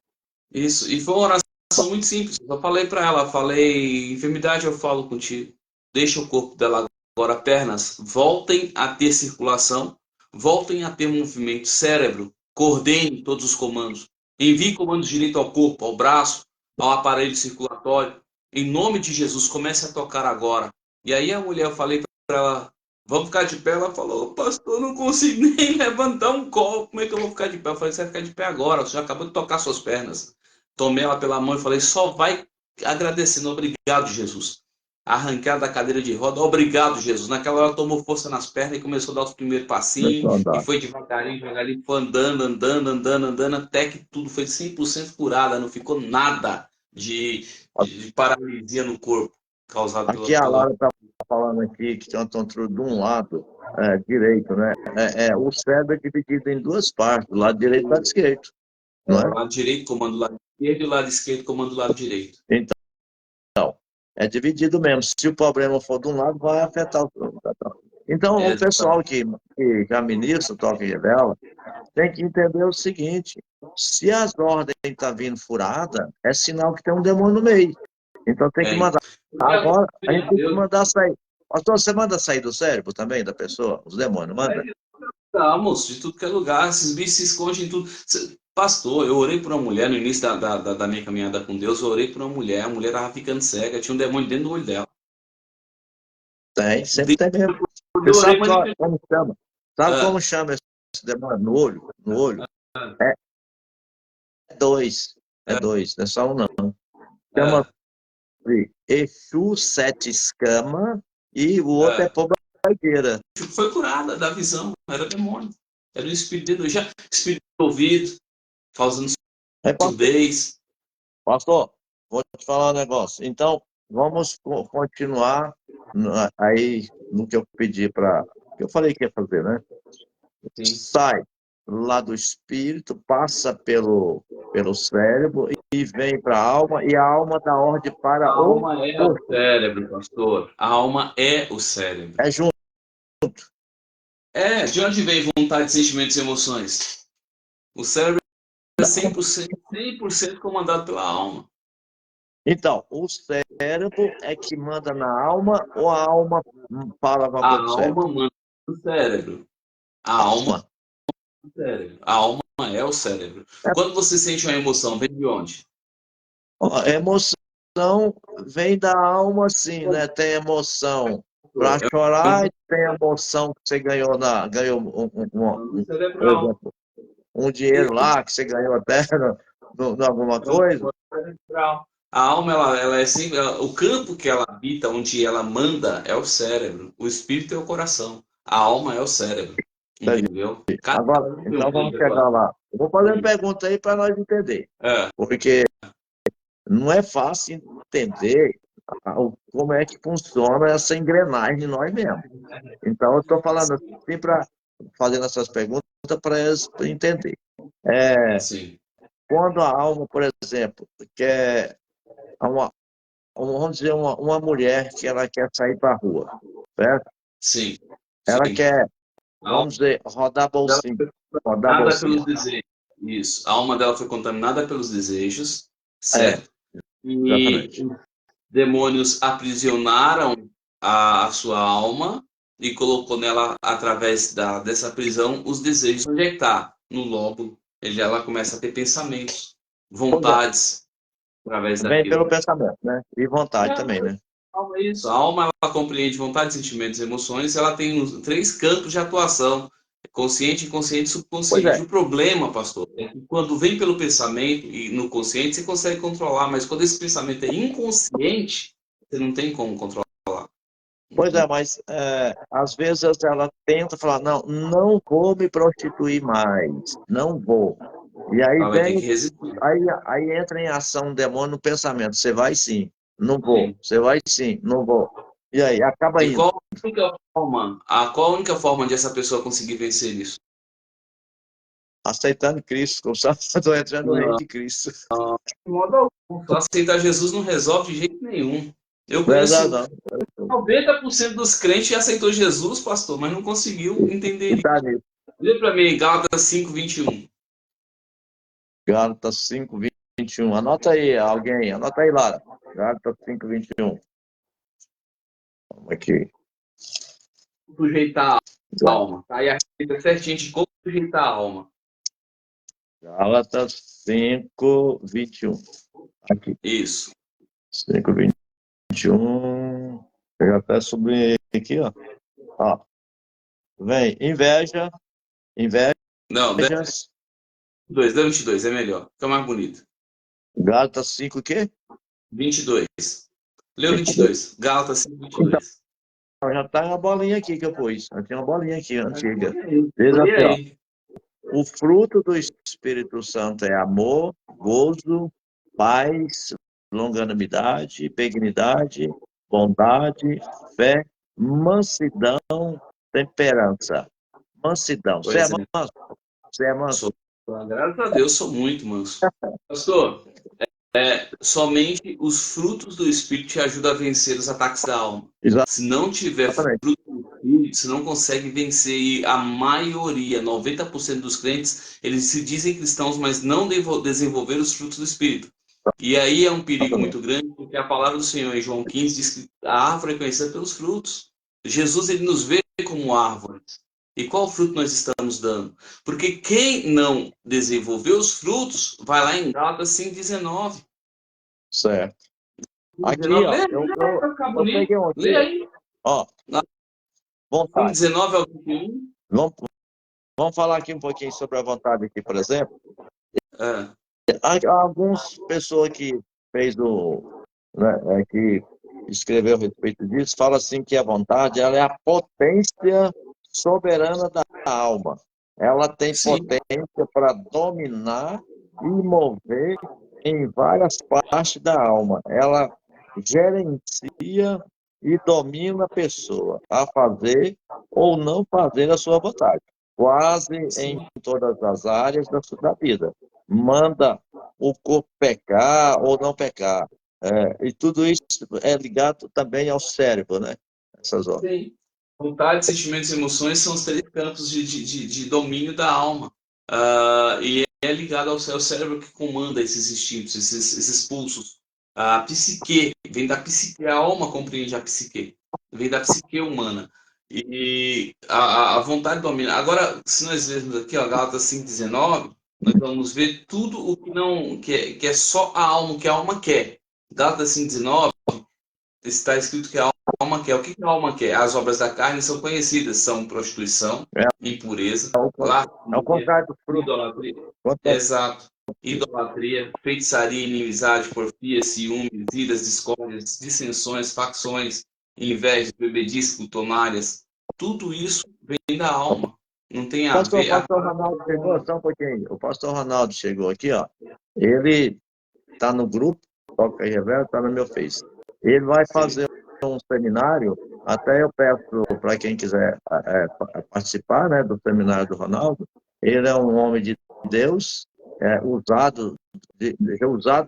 Speaker 2: Isso. E foi uma oração muito simples. Eu falei para ela, falei, enfermidade eu falo contigo. Deixa o corpo dela agora, pernas, voltem a ter circulação, voltem a ter movimento, cérebro, coordene todos os comandos. Envie comandos direito ao corpo, ao braço, ao aparelho circulatório. Em nome de Jesus, comece a tocar agora. E aí a mulher, eu falei para ela, vamos ficar de pé? Ela falou, pastor, não consigo nem levantar um copo. Como é que eu vou ficar de pé? Eu falei, você vai ficar de pé agora, você já acabou de tocar suas pernas. Tomei ela pela mão e falei, só vai agradecendo, obrigado, Jesus. Arrancar da cadeira de roda, obrigado, Jesus. Naquela hora tomou força nas pernas e começou a dar os primeiros
Speaker 1: Começou a
Speaker 2: passinhos, e
Speaker 1: andar.
Speaker 2: foi devagarinho, devagarinho, foi andando, andando, andando, andando, até que tudo foi 100% curada, não ficou nada de paralisia no corpo, causado
Speaker 1: Aqui
Speaker 2: pela,
Speaker 1: a
Speaker 2: pela,
Speaker 1: Lara está falando aqui que tem uma tontura de um lado direito, né? O cérebro é dividido em duas partes, o lado direito e o lado esquerdo, não
Speaker 2: o
Speaker 1: é?
Speaker 2: lado direito comanda o lado esquerdo e o lado esquerdo comanda o lado direito.
Speaker 1: Então, é dividido mesmo. Se o problema for de um lado, vai afetar o outro. Então, o pessoal
Speaker 2: Exatamente.
Speaker 1: que já ministra, toca em vela, tem que entender o seguinte: se as ordens estão vindo furada, é sinal que tem um demônio no meio. Então tem que
Speaker 2: Tem.
Speaker 1: mandar.
Speaker 2: Graças
Speaker 1: Agora, a gente
Speaker 2: a
Speaker 1: tem que
Speaker 2: Deus,
Speaker 1: mandar sair. Pastor, você manda sair do cérebro também da pessoa? Os demônios, manda?
Speaker 2: estamos de tudo que é lugar, esses bichos se escondem em tudo. Pastor, eu orei por uma mulher no início da minha caminhada com Deus, eu orei por uma mulher, a mulher estava ficando cega, tinha um demônio dentro do olho dela.
Speaker 1: Tem, sempre
Speaker 2: Deus,
Speaker 1: tem mesmo.
Speaker 2: quando
Speaker 1: Você
Speaker 2: eu orei,
Speaker 1: sabe
Speaker 2: manifestou.
Speaker 1: como chama? Sabe como
Speaker 2: Ah,
Speaker 1: chama esse demônio? No olho? No olho?
Speaker 2: ah,
Speaker 1: É dois. É
Speaker 2: ah,
Speaker 1: dois, não é só um, não. Chama
Speaker 2: ah.
Speaker 1: de Exu Sete Escama e o outro é
Speaker 2: Ah.
Speaker 1: Pombagira.
Speaker 2: Foi curada da visão, era demônio. Era um espírito dentro, já espírito do ouvido, causando
Speaker 1: Aí,
Speaker 2: surdez.
Speaker 1: pastor, vou te falar um negócio. Então, vamos continuar aí no que eu pedi para. Que eu falei que ia fazer, né?
Speaker 2: Sim.
Speaker 1: Sai lá do espírito, passa pelo cérebro e vem para a alma, e a alma dá ordem
Speaker 2: A
Speaker 1: para o
Speaker 2: alma é o
Speaker 1: corpo.
Speaker 2: cérebro, pastor. A alma é o cérebro.
Speaker 1: É junto.
Speaker 2: É, de onde vem vontade, sentimentos e emoções? O cérebro é 100% comandado pela alma.
Speaker 1: Então, o cérebro é que manda na alma ou a alma fala alguma
Speaker 2: A
Speaker 1: coisa do cérebro?
Speaker 2: alma manda no cérebro. A alma
Speaker 1: Alma.
Speaker 2: é o cérebro. A alma é o cérebro. Quando você sente uma emoção, vem de onde?
Speaker 1: A emoção vem da alma, sim, né? Tem emoção para
Speaker 2: É
Speaker 1: chorar e tem emoção que você ganhou
Speaker 2: o
Speaker 1: por
Speaker 2: cerebral.
Speaker 1: exemplo, um dinheiro lá que você ganhou até alguma
Speaker 2: É o
Speaker 1: coisa.
Speaker 2: cerebral. A alma, ela é sempre. O campo que ela habita, onde ela manda, é o cérebro. O espírito é o coração. A alma é o cérebro. Entendeu? Cada
Speaker 1: Agora,
Speaker 2: um tem um
Speaker 1: então
Speaker 2: plano
Speaker 1: vamos
Speaker 2: de
Speaker 1: chegar
Speaker 2: atuação.
Speaker 1: lá. Eu vou fazer uma pergunta aí para nós entender,
Speaker 2: É,
Speaker 1: porque não é fácil entender como é que funciona essa engrenagem de nós mesmos. Então, eu estou falando assim para fazendo essas perguntas para eles entender. É,
Speaker 2: sim,
Speaker 1: quando a alma, por exemplo, quer uma, vamos dizer uma mulher que ela quer sair para a rua, certo?
Speaker 2: sim,
Speaker 1: Ela
Speaker 2: sim.
Speaker 1: quer,
Speaker 2: A alma
Speaker 1: vamos dizer, rodar
Speaker 2: dela
Speaker 1: bolsinha,
Speaker 2: foi
Speaker 1: rodar
Speaker 2: contaminada
Speaker 1: bolsinha.
Speaker 2: pelos desejos. Isso. A alma dela foi contaminada pelos desejos,
Speaker 1: É,
Speaker 2: certo? E
Speaker 1: exatamente.
Speaker 2: demônios aprisionaram a sua alma e colocou nela, através dessa prisão, os desejos. Onde é que está? No lóbulo. Ela começa a ter pensamentos,
Speaker 1: Pois é,
Speaker 2: vontades, através
Speaker 1: vem pelo
Speaker 2: daquilo.
Speaker 1: pensamento, né? E vontade
Speaker 2: É,
Speaker 1: também, né?
Speaker 2: a alma é isso. A alma, ela compreende vontades, sentimentos e emoções. Ela tem os 3 campos de atuação: consciente, inconsciente e
Speaker 1: Pois é,
Speaker 2: subconsciente. O problema, pastor, é que quando vem pelo pensamento e no consciente, você consegue controlar, mas quando esse pensamento é inconsciente, você não tem como controlar.
Speaker 1: pois
Speaker 2: Entendeu?
Speaker 1: é, mas às vezes ela tenta falar, não, não vou me prostituir mais, não vou. E aí
Speaker 2: Ela vai ter
Speaker 1: vem,
Speaker 2: que resistir.
Speaker 1: aí entra em ação o demônio no pensamento, você vai sim. Não vou.
Speaker 2: Sim.
Speaker 1: Você vai sim, não vou. E aí, acaba
Speaker 2: E
Speaker 1: indo.
Speaker 2: qual a única forma de essa pessoa conseguir vencer isso?
Speaker 1: Aceitando Cristo, como só estou entrando no reino
Speaker 2: Não,
Speaker 1: de Cristo.
Speaker 2: de modo algum. Só aceitar Jesus não resolve de jeito nenhum. Eu
Speaker 1: Não é verdade,
Speaker 2: conheço
Speaker 1: não.
Speaker 2: 90% dos crentes que aceitou Jesus, pastor, mas não conseguiu
Speaker 1: E
Speaker 2: entender
Speaker 1: tá
Speaker 2: isso.
Speaker 1: nisso.
Speaker 2: Lê para mim, Gálatas 5:21.
Speaker 1: Gálatas 5:21. Anota aí, alguém. Anota aí, Lara. Gálatas 5:21. Vamos aqui.
Speaker 2: Sujeitar a alma. Tá aí a receita certinha de como sujeitar a alma.
Speaker 1: Gálatas 5:21. Aqui.
Speaker 2: Isso.
Speaker 1: 5:21. Eu até sublinhei aqui, ó. Ó. Vem, inveja,
Speaker 2: Não, dê
Speaker 1: invejas.
Speaker 2: 22, dê 22, é melhor. Fica mais bonito.
Speaker 1: Gálatas 5 o quê?
Speaker 2: 22. Leu 22. Gálatas 5:22.
Speaker 1: Então, já tá uma bolinha aqui que eu pus. Eu tinha uma bolinha aqui, antiga.
Speaker 2: Leia
Speaker 1: Diz assim, ó.
Speaker 2: aí.
Speaker 1: O fruto do Espírito Santo é amor, gozo, paz, longanimidade, benignidade, bondade, fé, mansidão, temperança. Mansidão. Você é
Speaker 2: Pois é.
Speaker 1: manso? Você é manso?
Speaker 2: Sou, graças a Deus, sou muito manso. Pastor, somente os frutos do Espírito te ajudam a vencer os ataques da alma. Se não tiver
Speaker 1: Exatamente.
Speaker 2: fruto do Espírito, você não consegue vencer. E a maioria, 90% dos crentes, eles se dizem cristãos, mas não desenvolveram os frutos do Espírito. E aí é um perigo
Speaker 1: Exatamente.
Speaker 2: muito grande, porque a palavra do Senhor em João 15 diz que a árvore é conhecida pelos frutos. Jesus, ele nos vê como árvores. E qual fruto nós estamos dando? Porque quem não desenvolveu os frutos, vai lá em Gálatas 5:19.
Speaker 1: Certo. Aqui,
Speaker 2: 19,
Speaker 1: ó,
Speaker 2: lê,
Speaker 1: eu,
Speaker 2: vai ficar
Speaker 1: eu
Speaker 2: bonito.
Speaker 1: peguei um
Speaker 2: Lê
Speaker 1: aqui,
Speaker 2: aí.
Speaker 1: ó, vontade.
Speaker 2: 5:19 ao 21.
Speaker 1: Vamos, vamos falar aqui um pouquinho sobre a vontade aqui, por exemplo.
Speaker 2: É,
Speaker 1: Há algumas pessoas que fez né, que escreveu a respeito disso, fala assim que a vontade ela é a potência soberana da alma. Ela tem
Speaker 2: sim,
Speaker 1: potência para dominar e mover em várias partes da alma. Ela gerencia e domina a pessoa a fazer ou não fazer a sua vontade, quase em
Speaker 2: sim,
Speaker 1: todas as áreas da vida. Manda o corpo pecar ou não pecar. E tudo isso é ligado também ao cérebro, né? Essas horas.
Speaker 2: sim. Vontade, sentimentos e emoções são os três campos de domínio da alma. E é ligado ao cérebro que comanda esses instintos, esses pulsos. A psique, vem da psique, a alma compreende a psique, vem da psique humana. E a vontade domina. Agora, se nós vermos aqui, ó, Gálatas 5:19, nós vamos ver tudo o que não que é só a alma, o que a alma quer. Gálatas 5:19 está escrito que a alma quer. O que a alma quer? As obras da carne são conhecidas, são prostituição,
Speaker 1: É,
Speaker 2: impureza,
Speaker 1: é o
Speaker 2: lascívia,
Speaker 1: contrário do fruto.
Speaker 2: idolatria.
Speaker 1: Contrário.
Speaker 2: Exato. Idolatria, feitiçaria, inimizade, porfia, ciúmes, iras, discórdias, dissensões, facções, invejas, bebedices, glutonárias. Tudo isso vem da alma. Não tem a
Speaker 1: O
Speaker 2: ver.
Speaker 1: pastor Ronaldo chegou, só um pouquinho. O pastor Ronaldo chegou aqui, ó. Ele está no grupo, Toca e Revela, está no meu Face. Ele vai
Speaker 2: Sim,
Speaker 1: fazer um seminário, até eu peço para quem quiser participar, né, do seminário do Ronaldo. Ele é um homem de Deus, usado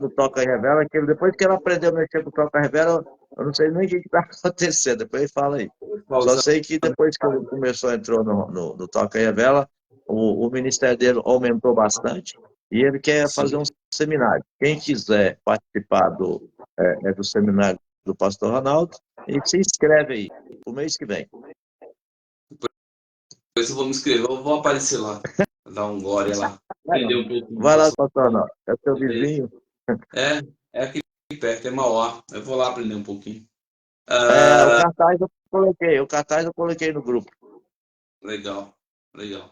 Speaker 1: no Toca e Revela, que depois que ele aprendeu a mexer com o Toca e Revela, eu não sei nem o que está acontecendo, depois ele fala aí. Só sei que depois que ele entrou no Toca e Revela, o ministério dele aumentou bastante e ele quer fazer
Speaker 2: sim.
Speaker 1: um seminário. Quem quiser participar do seminário do pastor Ronaldo, e se inscreve aí, o mês que vem.
Speaker 2: Depois eu vou me inscrever, eu vou aparecer lá, dar um glória lá, aprender um pouquinho
Speaker 1: Vai
Speaker 2: do
Speaker 1: lá,
Speaker 2: assunto.
Speaker 1: pastor Ronaldo, é seu vizinho.
Speaker 2: É, é aqui perto, é Mauá. Eu vou lá aprender um pouquinho.
Speaker 1: O
Speaker 2: Ah,
Speaker 1: cartaz eu coloquei no grupo.
Speaker 2: legal, legal.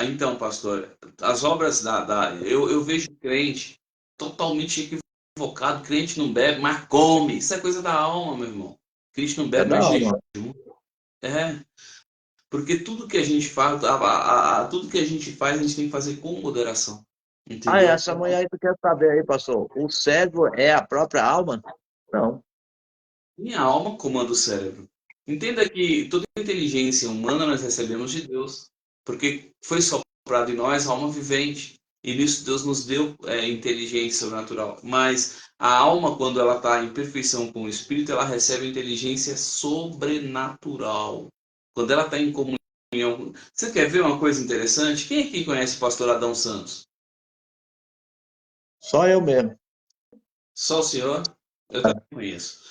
Speaker 2: Então, pastor, as obras eu vejo crente totalmente equivocado. Crente não bebe, mas come. Isso é coisa da alma, meu irmão. Crente não
Speaker 1: É
Speaker 2: bebe,
Speaker 1: da
Speaker 2: mas jejum.
Speaker 1: alma.
Speaker 2: É, porque tudo que a gente faz, tudo que a gente faz, a gente tem que fazer com moderação. Entendeu?
Speaker 1: Essa mulher aí tu quer saber aí, pastor? O cérebro é a própria alma? Não.
Speaker 2: Minha alma comanda o cérebro. Entenda que toda inteligência humana nós recebemos de Deus, porque foi soprado em nós a alma vivente. E nisso Deus nos deu inteligência sobrenatural. Mas a alma, quando ela está em perfeição com o Espírito, ela recebe inteligência sobrenatural. Quando ela está em comunhão. Você quer ver uma coisa interessante? Quem aqui conhece o pastor Adão Santos?
Speaker 1: Só eu mesmo.
Speaker 2: Só o senhor? Eu também conheço.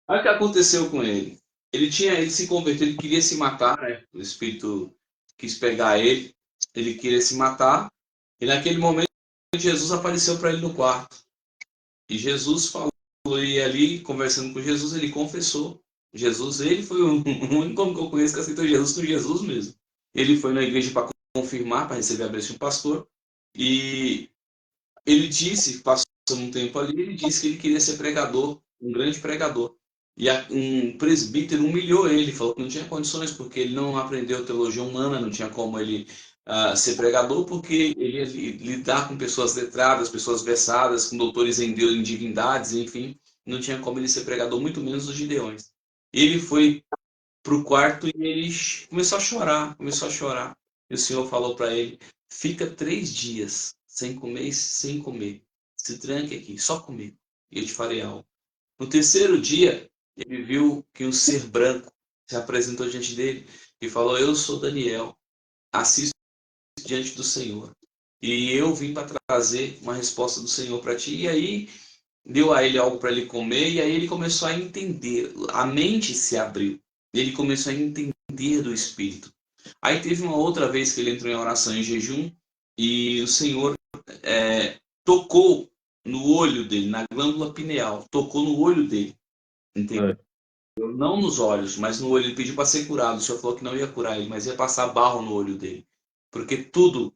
Speaker 2: Olha o que aconteceu com ele. Ele se converteu, ele queria se matar, né? O espírito quis pegar ele, ele queria se matar. E naquele momento Jesus apareceu para ele no quarto. E Jesus falou, e ali conversando com Jesus, ele confessou. Jesus, ele foi o único homem que eu conheço que aceitou Jesus com Jesus mesmo. Ele foi na igreja para confirmar, para receber a bênção de pastor. E ele disse, passou um tempo ali, ele disse que ele queria ser pregador, um grande pregador. E um presbítero humilhou ele, falou que não tinha condições, porque ele não aprendeu teologia humana, não tinha como ele ser pregador, porque ele ia lidar com pessoas letradas, pessoas versadas, com doutores em Deus, em divindades, enfim, não tinha como ele ser pregador, muito menos os gideões. Ele foi para o quarto e ele começou a chorar, começou a chorar. E o Senhor falou para ele: fica 3 dias sem comer e sem comer. Se tranque aqui, só comigo, e eu te farei algo. No terceiro dia, ele viu que um ser branco se apresentou diante dele e falou: eu sou Daniel, assisto diante do Senhor. E eu vim para trazer uma resposta do Senhor para ti. E aí deu a ele algo para ele comer, e aí ele começou a entender, a mente se abriu, ele começou a entender do Espírito. Aí teve uma outra vez que ele entrou em oração em jejum, e o Senhor tocou no olho dele, na glândula pineal, tocou no olho dele, entendeu? Não nos olhos, mas no olho. Ele pediu para ser curado. O Senhor falou que não ia curar ele, mas ia passar barro no olho dele. Porque tudo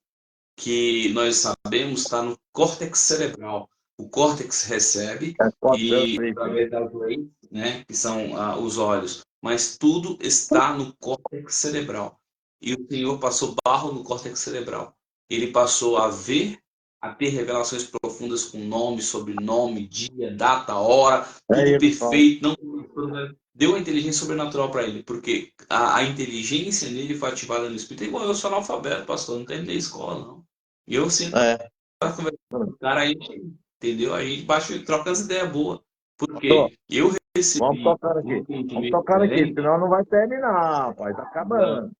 Speaker 2: que nós sabemos está no córtex cerebral. O córtex recebe
Speaker 1: Pode ser
Speaker 2: e
Speaker 1: assim.
Speaker 2: através das leis, né, que são os olhos, mas tudo está no córtex cerebral. E o Senhor passou barro no córtex cerebral. Ele passou a ver, a ter revelações profundas com nome, sobrenome, dia, data, hora, tudo
Speaker 1: Ele fala.
Speaker 2: perfeito. Não deu a inteligência sobrenatural para ele, porque a inteligência nele foi ativada no espírito. Igual eu sou analfabeto, pastor, não terminei escola, não. E eu sinto
Speaker 1: É.
Speaker 2: para conversar com o cara aí, entendeu? Aí baixo troca as ideias boas.
Speaker 1: Tô.
Speaker 2: Porque eu
Speaker 1: Vamos
Speaker 2: recebi
Speaker 1: tocar
Speaker 2: um
Speaker 1: aqui. Vamos
Speaker 2: entendimento
Speaker 1: tocar aqui,
Speaker 2: diferente.
Speaker 1: senão não vai terminar, pai. Tá acabando.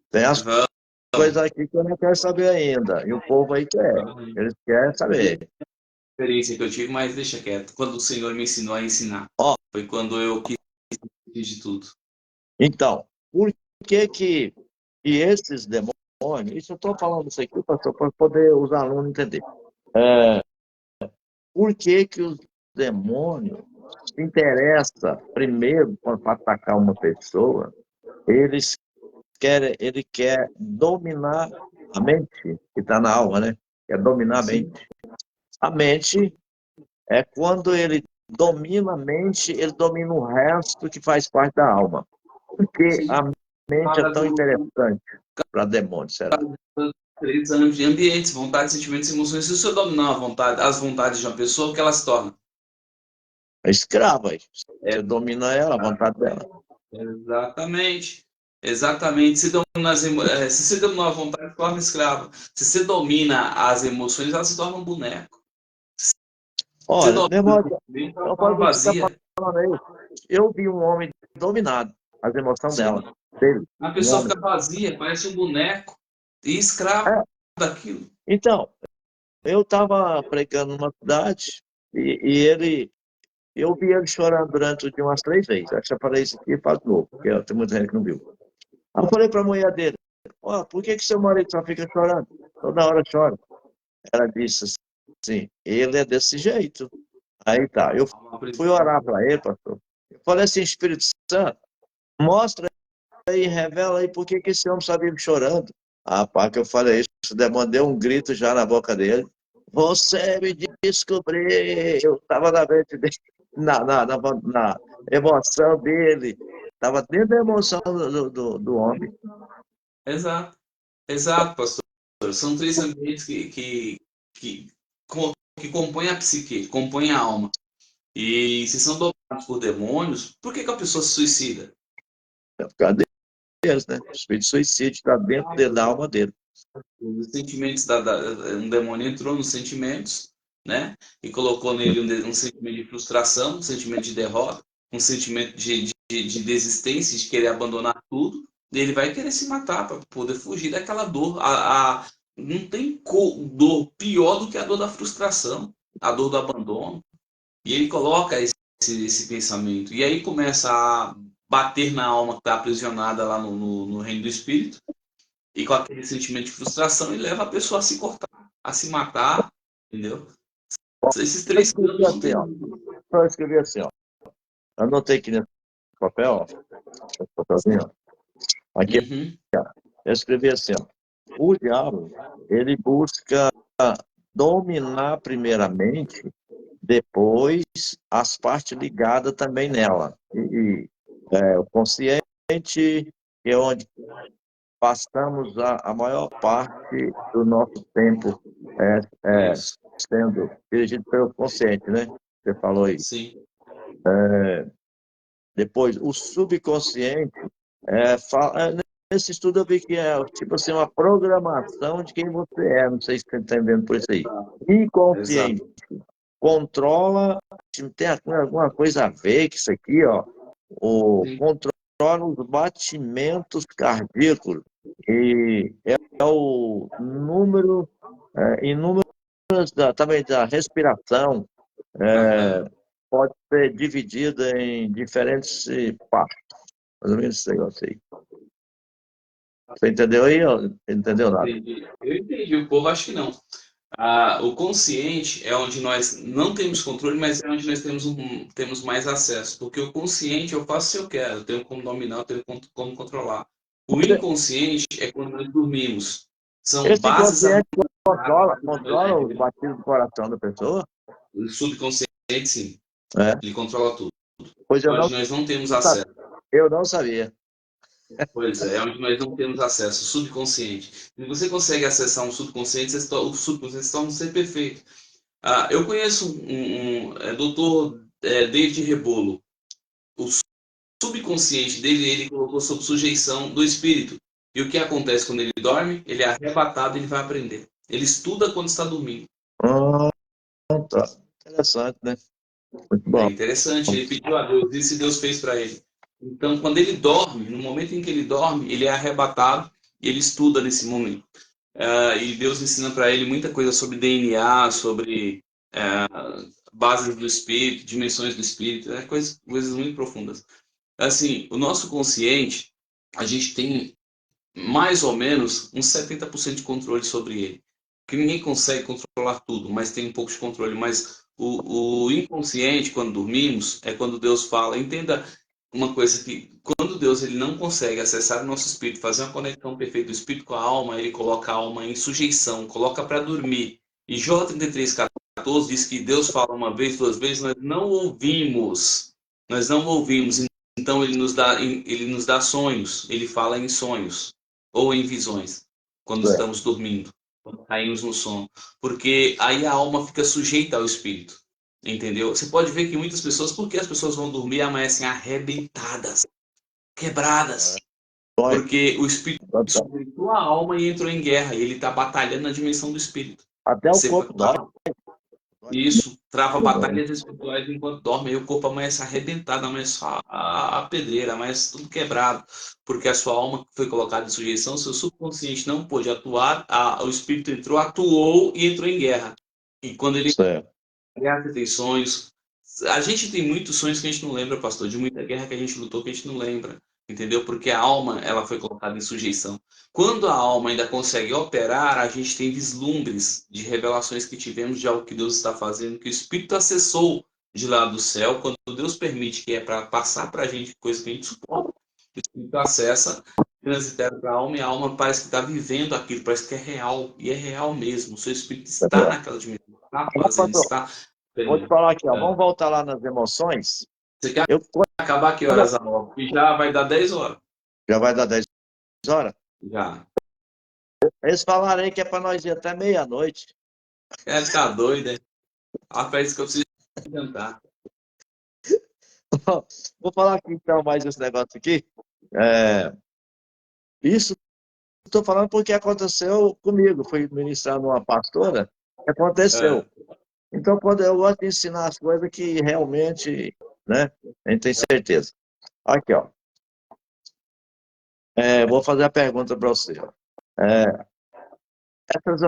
Speaker 1: Tem as
Speaker 2: Vamos,
Speaker 1: coisas aqui que eu não quero saber ainda. E o povo aí quer.
Speaker 2: vamos.
Speaker 1: Eles querem saber.
Speaker 2: Experiência que eu tive, mas deixa quieto. Quando o Senhor me ensinou a ensinar,
Speaker 1: Ó,
Speaker 2: foi quando eu quis de tudo.
Speaker 1: então, por que esses demônios, isso eu estou falando isso aqui, pastor, para poder os alunos entenderem. Por que os demônios se interessam primeiro para atacar uma pessoa? Eles ele quer dominar a mente, que está na alma, né? Quer dominar a mente.
Speaker 2: Sim,
Speaker 1: A mente é quando ele domina a mente, ele domina o resto que faz parte da alma. Porque
Speaker 2: sim.
Speaker 1: a mente é
Speaker 2: Fala
Speaker 1: tão interessante para demônio, será?
Speaker 2: dos 3 anos de ambientes, vontades, sentimentos e emoções. Se o senhor dominar a vontade, as vontades de uma pessoa, o que ela se torna?
Speaker 1: É escrava aí.
Speaker 2: É,
Speaker 1: Você domina ela, a vontade dela.
Speaker 2: exatamente. Exatamente. Se você domina a vontade, se torna escravo. Se você domina as emoções, ela se torna um boneco. Se você
Speaker 1: Olha,
Speaker 2: domina
Speaker 1: meu irmão,
Speaker 2: o sentimento, ela
Speaker 1: eu
Speaker 2: se torna
Speaker 1: falo o que você está
Speaker 2: vazia.
Speaker 1: falando aí. Eu vi um homem dominado, as emoções
Speaker 2: Sim.
Speaker 1: dele,
Speaker 2: A
Speaker 1: um
Speaker 2: pessoa
Speaker 1: homem.
Speaker 2: fica vazia, parece um boneco e escravo
Speaker 1: É,
Speaker 2: daquilo.
Speaker 1: então, eu estava pregando numa cidade eu vi ele chorando durante de umas 3 vezes. Acho que eu falei isso aqui e faz novo, porque tem muita gente que não viu. Aí eu falei para a mulher dele, ó, por que seu marido só fica chorando? Toda hora chora. Ela disse assim, ele é desse jeito. Aí tá, eu fui orar para ele, pastor. Eu falei assim, Espírito Santo, mostra aí, revela aí por que esse homem só vive chorando. Ah, pá, que eu falei isso, o demônio deu um grito já na boca dele. Você me descobriu. Eu estava na mente dele, na emoção dele. Estava dentro da emoção do homem.
Speaker 2: Exato. Exato, pastor. São três ambientes que que compõem a psique, compõem a alma. E se são dominados por demônios, por que a pessoa se suicida?
Speaker 1: É por causa deles, né? O espírito suicídio está dentro da alma dele.
Speaker 2: Os sentimentos um demônio entrou nos sentimentos, né? E colocou nele um sentimento de frustração, um sentimento de derrota, um sentimento de desistência, de querer abandonar tudo. E ele vai querer se matar para poder fugir daquela dor. Não tem dor pior do que a dor da frustração, a dor do abandono. E ele coloca esse pensamento. E aí começa a bater na alma que está aprisionada lá no reino do espírito. E com aquele sentimento de frustração, ele leva a pessoa a se cortar, a se matar, entendeu? Esses
Speaker 1: Eu
Speaker 2: três
Speaker 1: escrevi
Speaker 2: campos não
Speaker 1: assim,
Speaker 2: tem.
Speaker 1: ó. Eu escrevi assim, ó. Anotei aqui nesse papel, ó. Esse papelzinho, ó. Aqui,
Speaker 2: Uhum.
Speaker 1: eu escrevi assim, ó. O diabo, ele busca dominar primeiramente, depois as partes ligadas também nela. O consciente, que é onde passamos a maior parte do nosso tempo
Speaker 2: Isso.
Speaker 1: sendo dirigido pelo consciente, né? Você falou aí.
Speaker 2: Sim.
Speaker 1: Depois, o subconsciente, nesse estudo eu vi que é tipo assim, uma programação de quem você é. Não sei se você está entendendo por isso aí. Inconsciente
Speaker 2: Exato.
Speaker 1: controla, tem alguma coisa a ver com isso aqui, ó.
Speaker 2: Sim.
Speaker 1: Controla os batimentos cardíacos e é o número, em números também da respiração,
Speaker 2: Aham.
Speaker 1: pode ser dividida em diferentes partes. Mais ou menos esse negócio aí. Você entendeu aí? Ou entendeu nada?
Speaker 2: Entendi. Eu entendi. O povo acho que não. O consciente é onde nós não temos controle, mas é onde nós temos mais acesso. Porque o consciente eu faço se eu quero, eu tenho como dominar, eu tenho como controlar. O inconsciente é quando nós dormimos. São
Speaker 1: Esse
Speaker 2: bases
Speaker 1: inconsciente controla os
Speaker 2: armônicas.
Speaker 1: batidos do coração da pessoa?
Speaker 2: O subconsciente, sim,
Speaker 1: É.
Speaker 2: ele controla tudo.
Speaker 1: Pois
Speaker 2: É onde nós não temos acesso.
Speaker 1: eu não sabia.
Speaker 2: Pois é onde nós não temos acesso, o subconsciente. Se você consegue acessar um subconsciente, o subconsciente se torna um ser perfeito. Eu conheço doutor David Rebolo. O subconsciente dele, ele colocou sob sujeição do espírito. E o que acontece quando ele dorme? Ele é arrebatado e ele vai aprender. Ele estuda quando está dormindo.
Speaker 1: Ah, tá. Interessante, né? Muito
Speaker 2: É
Speaker 1: bom.
Speaker 2: interessante. Ele pediu a Deus, isso Deus fez para ele. Então, quando ele dorme, no momento em que ele dorme, ele é arrebatado e ele estuda nesse momento. E Deus ensina para ele muita coisa sobre DNA, sobre bases do espírito, dimensões do espírito, coisas muito profundas. Assim, o nosso consciente, a gente tem mais ou menos uns 70% de controle sobre ele. Que ninguém consegue controlar tudo, mas tem um pouco de controle. Mas o inconsciente, quando dormimos, é quando Deus fala. Entenda uma coisa que quando Deus ele não consegue acessar o nosso espírito, fazer uma conexão perfeita do espírito com a alma, ele coloca a alma em sujeição, coloca para dormir. E Jó 33:14 diz que Deus fala uma vez, duas vezes, nós não ouvimos. Nós não ouvimos. Então ele nos dá sonhos, ele fala em sonhos ou em visões, quando
Speaker 1: É.
Speaker 2: estamos dormindo, quando caímos no sono. Porque aí a alma fica sujeita ao espírito. Entendeu? Você pode ver que muitas pessoas, porque as pessoas vão dormir e amanhecem arrebentadas, quebradas.
Speaker 1: Dói.
Speaker 2: Porque o espírito sujeitou a alma e entrou em guerra. E ele está batalhando na dimensão do espírito.
Speaker 1: Até o
Speaker 2: Você
Speaker 1: corpo dói.
Speaker 2: trava isso, trava batalhas espirituais enquanto dorme. Aí o corpo amanhece arrebentado, amanhece a pedreira, amanhece tudo quebrado. Porque a sua alma foi colocada em sujeição, seu subconsciente não pôde atuar, o espírito entrou, atuou e entrou em guerra. E quando ele
Speaker 1: Certo.
Speaker 2: guerra tem sonhos. A gente tem muitos sonhos que a gente não lembra, pastor, de muita guerra que a gente lutou que a gente não lembra, entendeu? Porque a alma, ela foi colocada em sujeição. Quando a alma ainda consegue operar, a gente tem vislumbres de revelações que tivemos de algo que Deus está fazendo, que o Espírito acessou de lá do céu, quando Deus permite que é para passar para a gente coisa que a gente suporta, o Espírito acessa, transitado para a alma e a alma parece que está vivendo aquilo, parece que é real, e é real mesmo. O seu Espírito está naquela dimensão, está fazendo,
Speaker 1: Pastor,
Speaker 2: está.
Speaker 1: vou te falar aqui, ó. Vamos
Speaker 2: É.
Speaker 1: voltar lá nas emoções.
Speaker 2: Você quer
Speaker 1: Eu,
Speaker 2: acabar que horas a aula? E já vai dar 10 horas.
Speaker 1: já vai dar 10 horas.
Speaker 2: Já.
Speaker 1: Eles falaram aí que é para nós ir até meia-noite.
Speaker 2: É, tá doido, né? A festa que eu preciso jantar.
Speaker 1: Vou falar aqui então mais esse negócio aqui. É, isso estou falando porque aconteceu comigo. Fui ministrar numa pastora,
Speaker 2: É,
Speaker 1: aconteceu. Então, quando eu gosto de ensinar as coisas que realmente, né, a gente tem certeza. Aqui, ó. Vou fazer a pergunta para você. Ó. É, essas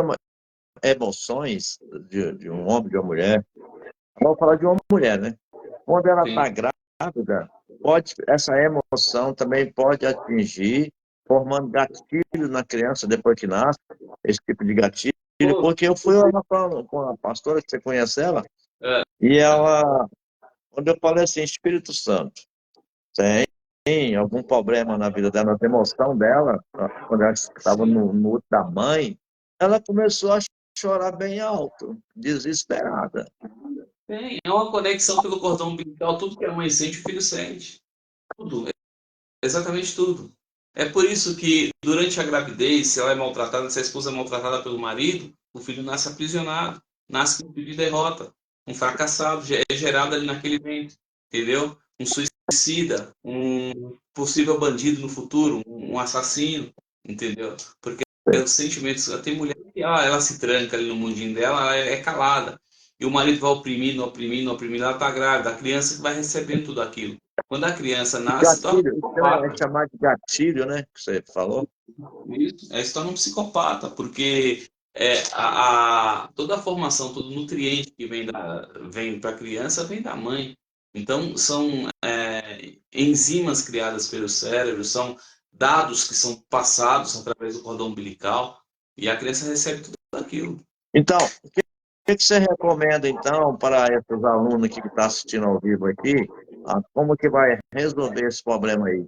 Speaker 1: emoções de um homem, de uma mulher, vamos falar de uma mulher, né? Quando ela está
Speaker 2: sim.
Speaker 1: grávida, essa emoção também pode atingir, formando gatilho na criança depois que nasce, esse tipo de gatilho,
Speaker 2: Pô,
Speaker 1: porque eu fui lá com a pastora, que você conhece ela,
Speaker 2: é,
Speaker 1: e ela, quando eu falei assim, Espírito Santo, tem algum problema na vida dela, na emoção dela, quando ela estava
Speaker 2: sim.
Speaker 1: no útero da mãe, ela começou a chorar bem alto, desesperada.
Speaker 2: Tem. É uma conexão pelo cordão umbilical. Tudo que a mãe sente, o filho sente. Tudo. Exatamente tudo. É por isso que, durante a gravidez, se ela é maltratada, se a esposa é maltratada pelo marido, o filho nasce aprisionado, nasce com um filho de derrota, um fracassado, é gerado ali naquele ventre, entendeu? Um suicida, um possível bandido no futuro, um assassino, entendeu? Porque os sentimentos, tem mulher que ela se tranca ali no mundinho dela, ela é calada. E o marido vai oprimindo, oprimindo, oprimindo, ela está grávida, a criança que vai recebendo tudo aquilo. Quando a criança nasce, se torna um
Speaker 1: Gatilho, isso é
Speaker 2: psicopata.
Speaker 1: chamado de gatilho, né? Que você falou.
Speaker 2: Isso. Se torna um psicopata, porque toda a formação, todo nutriente que vem para a criança vem da mãe. Então, são enzimas criadas pelo cérebro, são dados que são passados através do cordão umbilical, e a criança recebe tudo aquilo.
Speaker 1: Então, o que você recomenda, então, para esses alunos aqui que estão assistindo ao vivo aqui, como que vai resolver esse problema aí?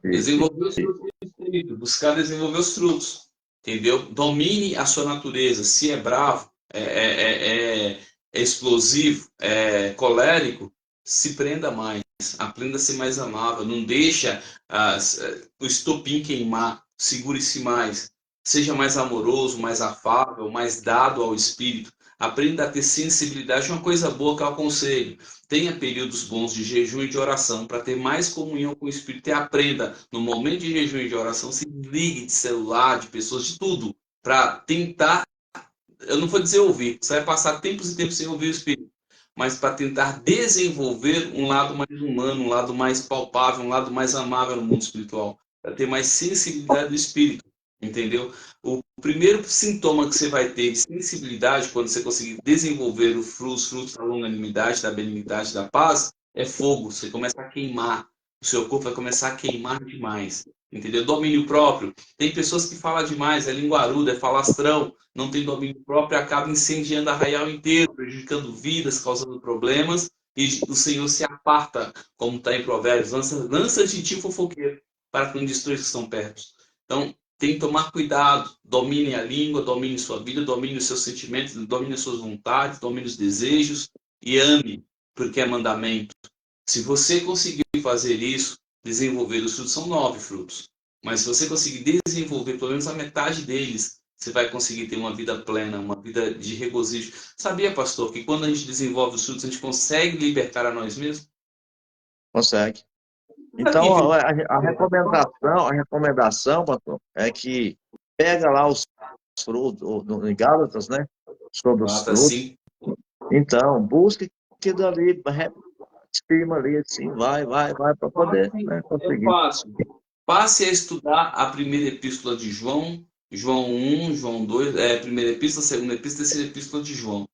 Speaker 2: Desenvolver os frutos do espírito, buscar desenvolver os frutos, entendeu? Domine a sua natureza. Se é bravo, é explosivo, é colérico, se prenda mais, aprenda a ser mais amável, não deixa o estopim queimar, segure-se mais, seja mais amoroso, mais afável, mais dado ao espírito. Aprenda a ter sensibilidade. Uma coisa boa que eu aconselho: tenha períodos bons de jejum e de oração para ter mais comunhão com o Espírito, e aprenda, no momento de jejum e de oração, se desligue de celular, de pessoas, de tudo, para tentar, eu não vou dizer ouvir, você vai passar tempos e tempos sem ouvir o Espírito, mas para tentar desenvolver um lado mais humano, um lado mais palpável, um lado mais amável no mundo espiritual, para ter mais sensibilidade do Espírito, entendeu? O primeiro sintoma que você vai ter de sensibilidade, quando você conseguir desenvolver os frutos da longanimidade, da benignidade, da paz, é fogo. Você começa a queimar. O seu corpo vai começar a queimar demais. Entendeu? Domínio próprio. Tem pessoas que falam demais, é linguaruda, é falastrão, não tem domínio próprio, acaba incendiando arraial inteiro, prejudicando vidas, causando problemas, e o Senhor se aparta, como está em Provérbios: lança de ti, fofoqueiro, para que não destrua os que estão perto. Então, tem que tomar cuidado. Domine a língua, domine sua vida, domine os seus sentimentos, domine as suas vontades, domine os desejos e ame, porque é mandamento. Se você conseguir fazer isso, desenvolver os frutos, são 9 frutos. Mas se você conseguir desenvolver pelo menos a metade deles, você vai conseguir ter uma vida plena, uma vida de regozijo. Sabia, pastor, que quando a gente desenvolve os frutos, a gente consegue libertar a nós mesmos?
Speaker 1: Consegue.
Speaker 2: Aqui,
Speaker 1: Então,
Speaker 2: filho.
Speaker 1: a recomendação, pastor, é que pega lá os frutos, em Gálatas, né? Sobre os
Speaker 2: Gata
Speaker 1: frutos.
Speaker 2: 5.
Speaker 1: Então, busque aquilo ali, firma ali, assim, vai, para poder, né,
Speaker 2: É
Speaker 1: conseguir.
Speaker 2: fácil. Passe a estudar a primeira epístola de João, João 1, João 2, primeira epístola, segunda epístola, terceira epístola de João,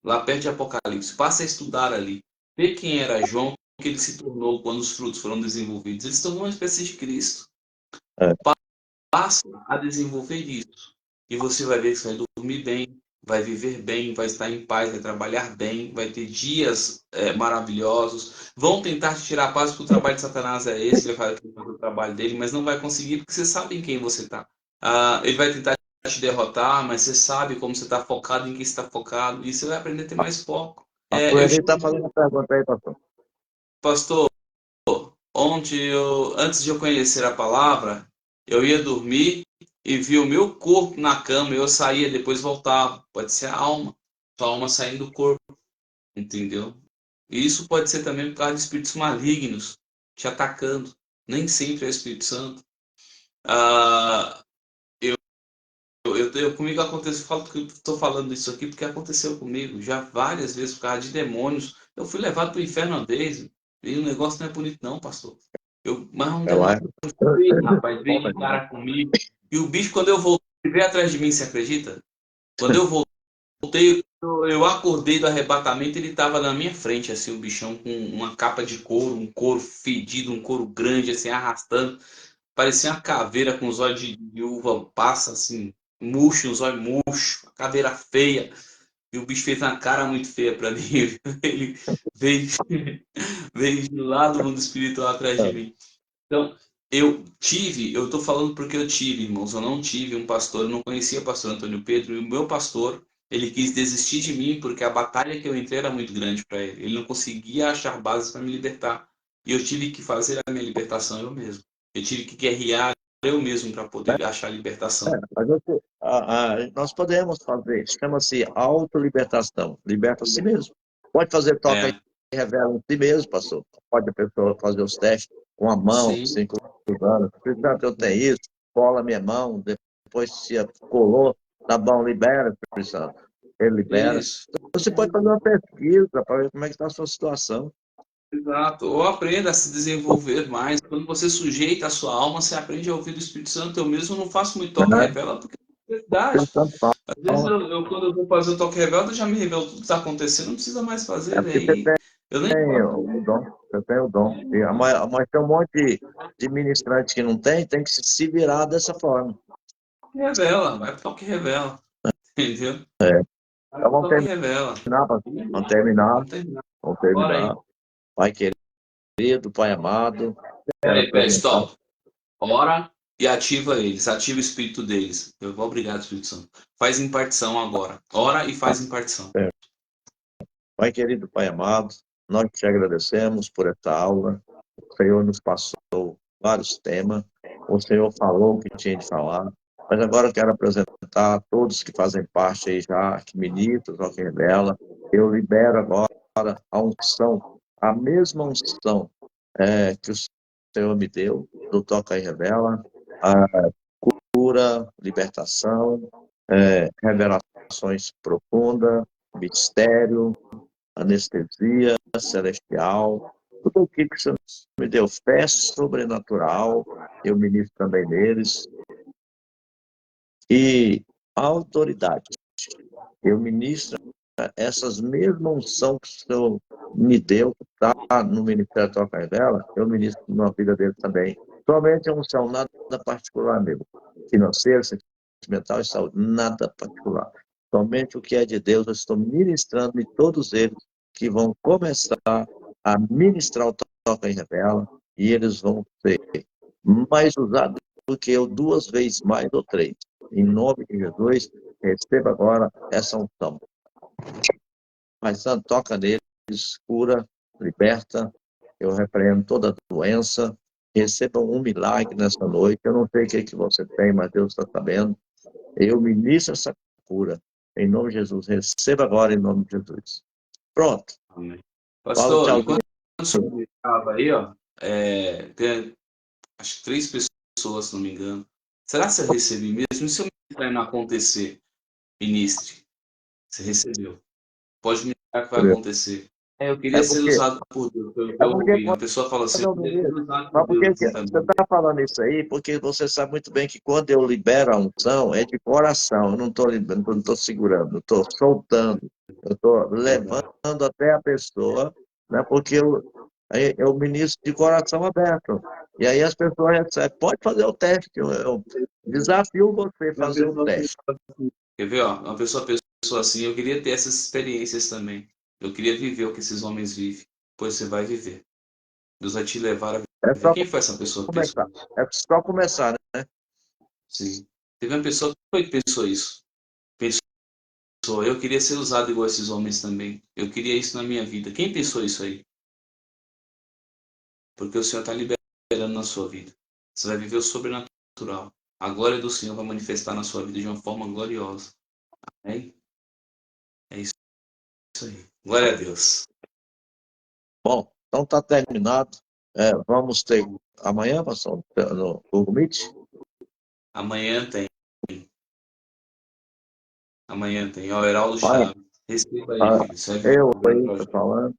Speaker 2: lá perto de Apocalipse. Passe a estudar ali. Ver quem era João, o que ele se tornou quando os frutos foram desenvolvidos. Ele se tornou uma espécie de Cristo.
Speaker 1: É,
Speaker 2: Passe a desenvolver isso. E você vai ver que você vai dormir bem, vai viver bem, vai estar em paz, vai trabalhar bem, vai ter dias maravilhosos. Vão tentar te tirar a paz, porque o trabalho de Satanás é esse, ele vai fazer o trabalho dele, mas não vai conseguir, porque você sabe em quem você está. Ele vai tentar te derrotar, mas você sabe como você está focado, em quem você está focado, e você vai aprender a ter mais foco.
Speaker 1: pastor
Speaker 2: Eu
Speaker 1: Eli
Speaker 2: chamo
Speaker 1: está
Speaker 2: de
Speaker 1: fazendo uma pergunta aí, pastor.
Speaker 2: pastor, antes de eu conhecer a palavra, eu ia dormir e via o meu corpo na cama, eu saía, depois voltava. Pode ser a alma, sua alma saindo do corpo, entendeu? E isso pode ser também por causa de espíritos malignos te atacando. Nem sempre é o Espírito Santo. Ah, comigo aconteceu, eu falo que estou falando isso aqui porque aconteceu comigo já várias vezes por causa de demônios. Eu fui levado para o inferno uma vez, e o negócio não é bonito não, pastor. Mas um
Speaker 1: Ela
Speaker 2: demônio,
Speaker 1: é.
Speaker 2: rapaz, veio de cara comigo. E o bicho, quando eu voltei, veio atrás de mim, você acredita? Quando eu voltei, eu acordei do arrebatamento, ele estava na minha frente, assim, o bichão com uma capa de couro, um couro fedido, um couro grande, assim, arrastando. Parecia uma caveira com os olhos de uva passa, assim, murcho, os olhos murchos, uma caveira feia. E o bicho fez uma cara muito feia para mim. Ele veio, veio de lá do mundo espiritual atrás de mim. Então, eu estou falando porque eu tive, irmãos, eu não tive um pastor, eu não conhecia o pastor Antônio Pedro, e o meu pastor, ele quis desistir de mim porque a batalha que eu entrei era muito grande para ele. Ele não conseguia achar bases para me libertar. E eu tive que fazer a minha libertação eu mesmo. Eu tive que guerrear eu mesmo para poder achar a libertação.
Speaker 1: Nós podemos fazer, chama-se autolibertação, liberta a si mesmo. Pode fazer toca e
Speaker 2: É,
Speaker 1: revela em si mesmo, pastor. Pode a pessoa fazer os testes com a mão,
Speaker 2: sim,
Speaker 1: 5 anos. Precisando, eu tenho isso, cola minha mão, depois se colou, tá bom, libera, Espírito Santo. Ele libera.
Speaker 2: isso.
Speaker 1: Então, você pode fazer uma pesquisa para ver como é que está a sua situação.
Speaker 2: Exato. Ou aprenda a se desenvolver mais. Quando você sujeita a sua alma, você aprende a ouvir o Espírito Santo. Eu mesmo não faço muito toque
Speaker 1: Né?
Speaker 2: revela porque é
Speaker 1: O
Speaker 2: verdade.
Speaker 1: Espírito Santo
Speaker 2: Às vezes
Speaker 1: fala.
Speaker 2: quando eu vou fazer o toque revela, eu já me revelo tudo que está acontecendo, não precisa mais
Speaker 1: É
Speaker 2: fazer.
Speaker 1: porque você
Speaker 2: Daí eu nem
Speaker 1: tem
Speaker 2: gosto.
Speaker 1: o dom, você tem o dom. Mas tem um monte de ministrantes que não tem que se virar dessa forma.
Speaker 2: Revela, vai pro toque revela. Entendeu?
Speaker 1: É.
Speaker 2: Vai
Speaker 1: Então
Speaker 2: pro
Speaker 1: vamos
Speaker 2: toque revela.
Speaker 1: terminar, pastor. Vamos terminar,
Speaker 2: Vamos terminar.
Speaker 1: vamos
Speaker 2: Bora
Speaker 1: terminar.
Speaker 2: aí.
Speaker 1: Pai querido, Pai amado, quero
Speaker 2: Peraí,
Speaker 1: apresentar.
Speaker 2: stop. Ora e ativa eles. Ativa o espírito deles. Eu vou obrigado, Espírito Santo. Faz impartição agora. Ora e faz impartição.
Speaker 1: Pai querido, Pai amado, nós te agradecemos por esta aula. O Senhor nos passou vários temas. O Senhor falou o que tinha de falar. Mas agora eu quero apresentar a todos que fazem parte aí já, que ministram, que revela. Eu libero agora a unção, a mesma unção que o Senhor me deu, do Toca e Revela, a cura, libertação, revelações profundas, mistério, anestesia celestial, tudo o que o Senhor me deu, fé sobrenatural, eu ministro também neles, e autoridade. Eu ministro essas mesmas unção que o Senhor me deu, que está no Ministério Toca e Vela, eu ministro na vida dele também. Somente a unção, nada particular meu. Financeiro, sentimental e saúde, nada particular. Somente o que é de Deus, eu estou ministrando em todos eles que vão começar a ministrar o Toca e Revela, e eles vão ser mais usados do que eu 2 vezes mais ou 3. Em nome de Jesus, receba agora essa unção. Pai Santo, toca neles, cura, liberta. Eu repreendo toda doença. Receba um milagre nessa noite. Eu não sei o que você tem, mas Deus está sabendo. Eu ministro essa cura. Em nome de Jesus. Receba agora em nome de Jesus. Pronto.
Speaker 2: Amém.
Speaker 1: Fala um
Speaker 2: Pastor,
Speaker 1: tchauzinho.
Speaker 2: enquanto o senhor estava aí, ó, tem acho que 3 pessoas, se não me engano. Será que eu recebi mesmo? E se eu ministrar e não acontecer, ministre? Você recebeu. Pode ministrar que vai acontecer. Eu
Speaker 1: É
Speaker 2: queria ser
Speaker 1: porque,
Speaker 2: usado por Deus, pelo que
Speaker 1: é
Speaker 2: eu
Speaker 1: porque
Speaker 2: ouvi. Uma pessoa fala assim,
Speaker 1: quando
Speaker 2: eu
Speaker 1: eu
Speaker 2: queria ser
Speaker 1: ministro,
Speaker 2: usado por
Speaker 1: mas por que
Speaker 2: Deus
Speaker 1: você
Speaker 2: também.
Speaker 1: está falando isso aí? Porque você sabe muito bem que quando eu libero a unção, é de coração. Eu não estou segurando, eu estou soltando. Eu estou levando até a pessoa, né? Porque eu ministro de coração aberto. E aí as pessoas recebem. Pode fazer o teste. Eu desafio você a
Speaker 2: Uma
Speaker 1: fazer o
Speaker 2: pessoa
Speaker 1: teste.
Speaker 2: Quer ver, ó? Uma pessoa assim, eu queria ter essas experiências também. Eu queria viver o que esses homens vivem. Pois você vai viver. Deus vai te levar a
Speaker 1: É
Speaker 2: viver.
Speaker 1: só
Speaker 2: Quem foi essa pessoa que pensou
Speaker 1: começar.
Speaker 2: isso?
Speaker 1: É só começar, né?
Speaker 2: Sim. Teve uma pessoa que foi que pensou isso. Pensou, eu queria ser usado igual esses homens também. Eu queria isso na minha vida. Quem pensou isso aí? Porque o Senhor está liberando na sua vida. Você vai viver o sobrenatural. a glória do Senhor vai manifestar na sua vida de uma forma gloriosa. Amém? É isso aí. Glória a Deus.
Speaker 1: Bom, então está terminado. Vamos ter amanhã, pastor, no Google Meet?
Speaker 2: Amanhã tem. Amanhã tem. Ó, Heraldo
Speaker 1: Vai.
Speaker 2: Chaves. Receba aí, filho. Você vai ver
Speaker 1: Eu
Speaker 2: um grande
Speaker 1: aí, estou
Speaker 2: projeto.
Speaker 1: falando.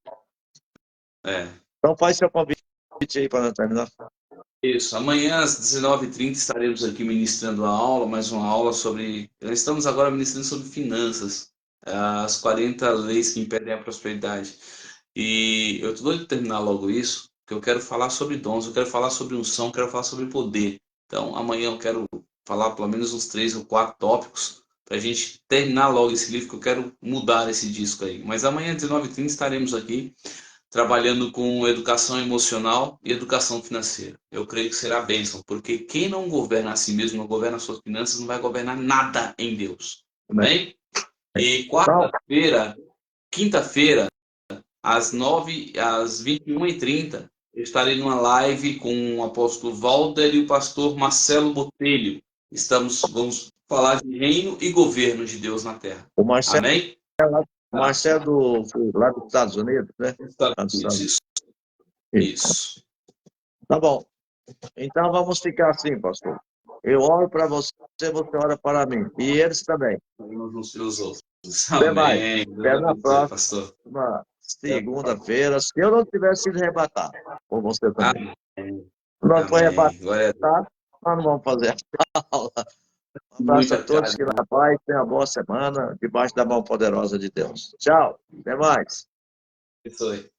Speaker 2: É.
Speaker 1: Então faz seu convite aí para terminar.
Speaker 2: Isso. Amanhã às 19h30 estaremos aqui ministrando a aula, mais uma aula sobre. Estamos agora ministrando sobre finanças, as 40 leis que impedem a prosperidade. E eu estou doido de terminar logo isso, porque eu quero falar sobre dons, eu quero falar sobre unção, eu quero falar sobre poder. Então amanhã eu quero falar pelo menos uns 3 ou 4 tópicos para a gente terminar logo esse livro, que eu quero mudar esse disco aí. Mas amanhã às 19h30 estaremos aqui trabalhando com educação emocional e educação financeira. Eu creio que será bênção, porque quem não governa a si mesmo, não governa as suas finanças, não vai governar nada em Deus. Amém? E
Speaker 1: Então,
Speaker 2: quinta-feira, às 21h30, eu estarei numa live com o apóstolo Walter e o pastor Marcelo Botelho. Vamos falar de reino e governo de Deus na terra.
Speaker 1: o Marcelo,
Speaker 2: Amém?
Speaker 1: lá dos Estados Unidos, né? Lá dos Estados Unidos.
Speaker 2: Isso.
Speaker 1: Tá bom. Então vamos ficar assim, pastor. Eu oro para você, você ora para mim. E eles também.
Speaker 2: Uns pelos outros.
Speaker 1: Até mais.
Speaker 2: Amém. Deus
Speaker 1: Até na
Speaker 2: abençoe, pastor.
Speaker 1: próxima segunda-feira, se eu não tiver sido arrebatado, com você também.
Speaker 2: Amém.
Speaker 1: Não foi
Speaker 2: Amém. Glória a Deus.
Speaker 1: arrebatado, nós não vamos fazer a aula. Um abraço a
Speaker 2: Muita
Speaker 1: todos, que na paz tenham uma boa semana, debaixo da mão poderosa de Deus. Tchau, até mais.
Speaker 2: abençoe.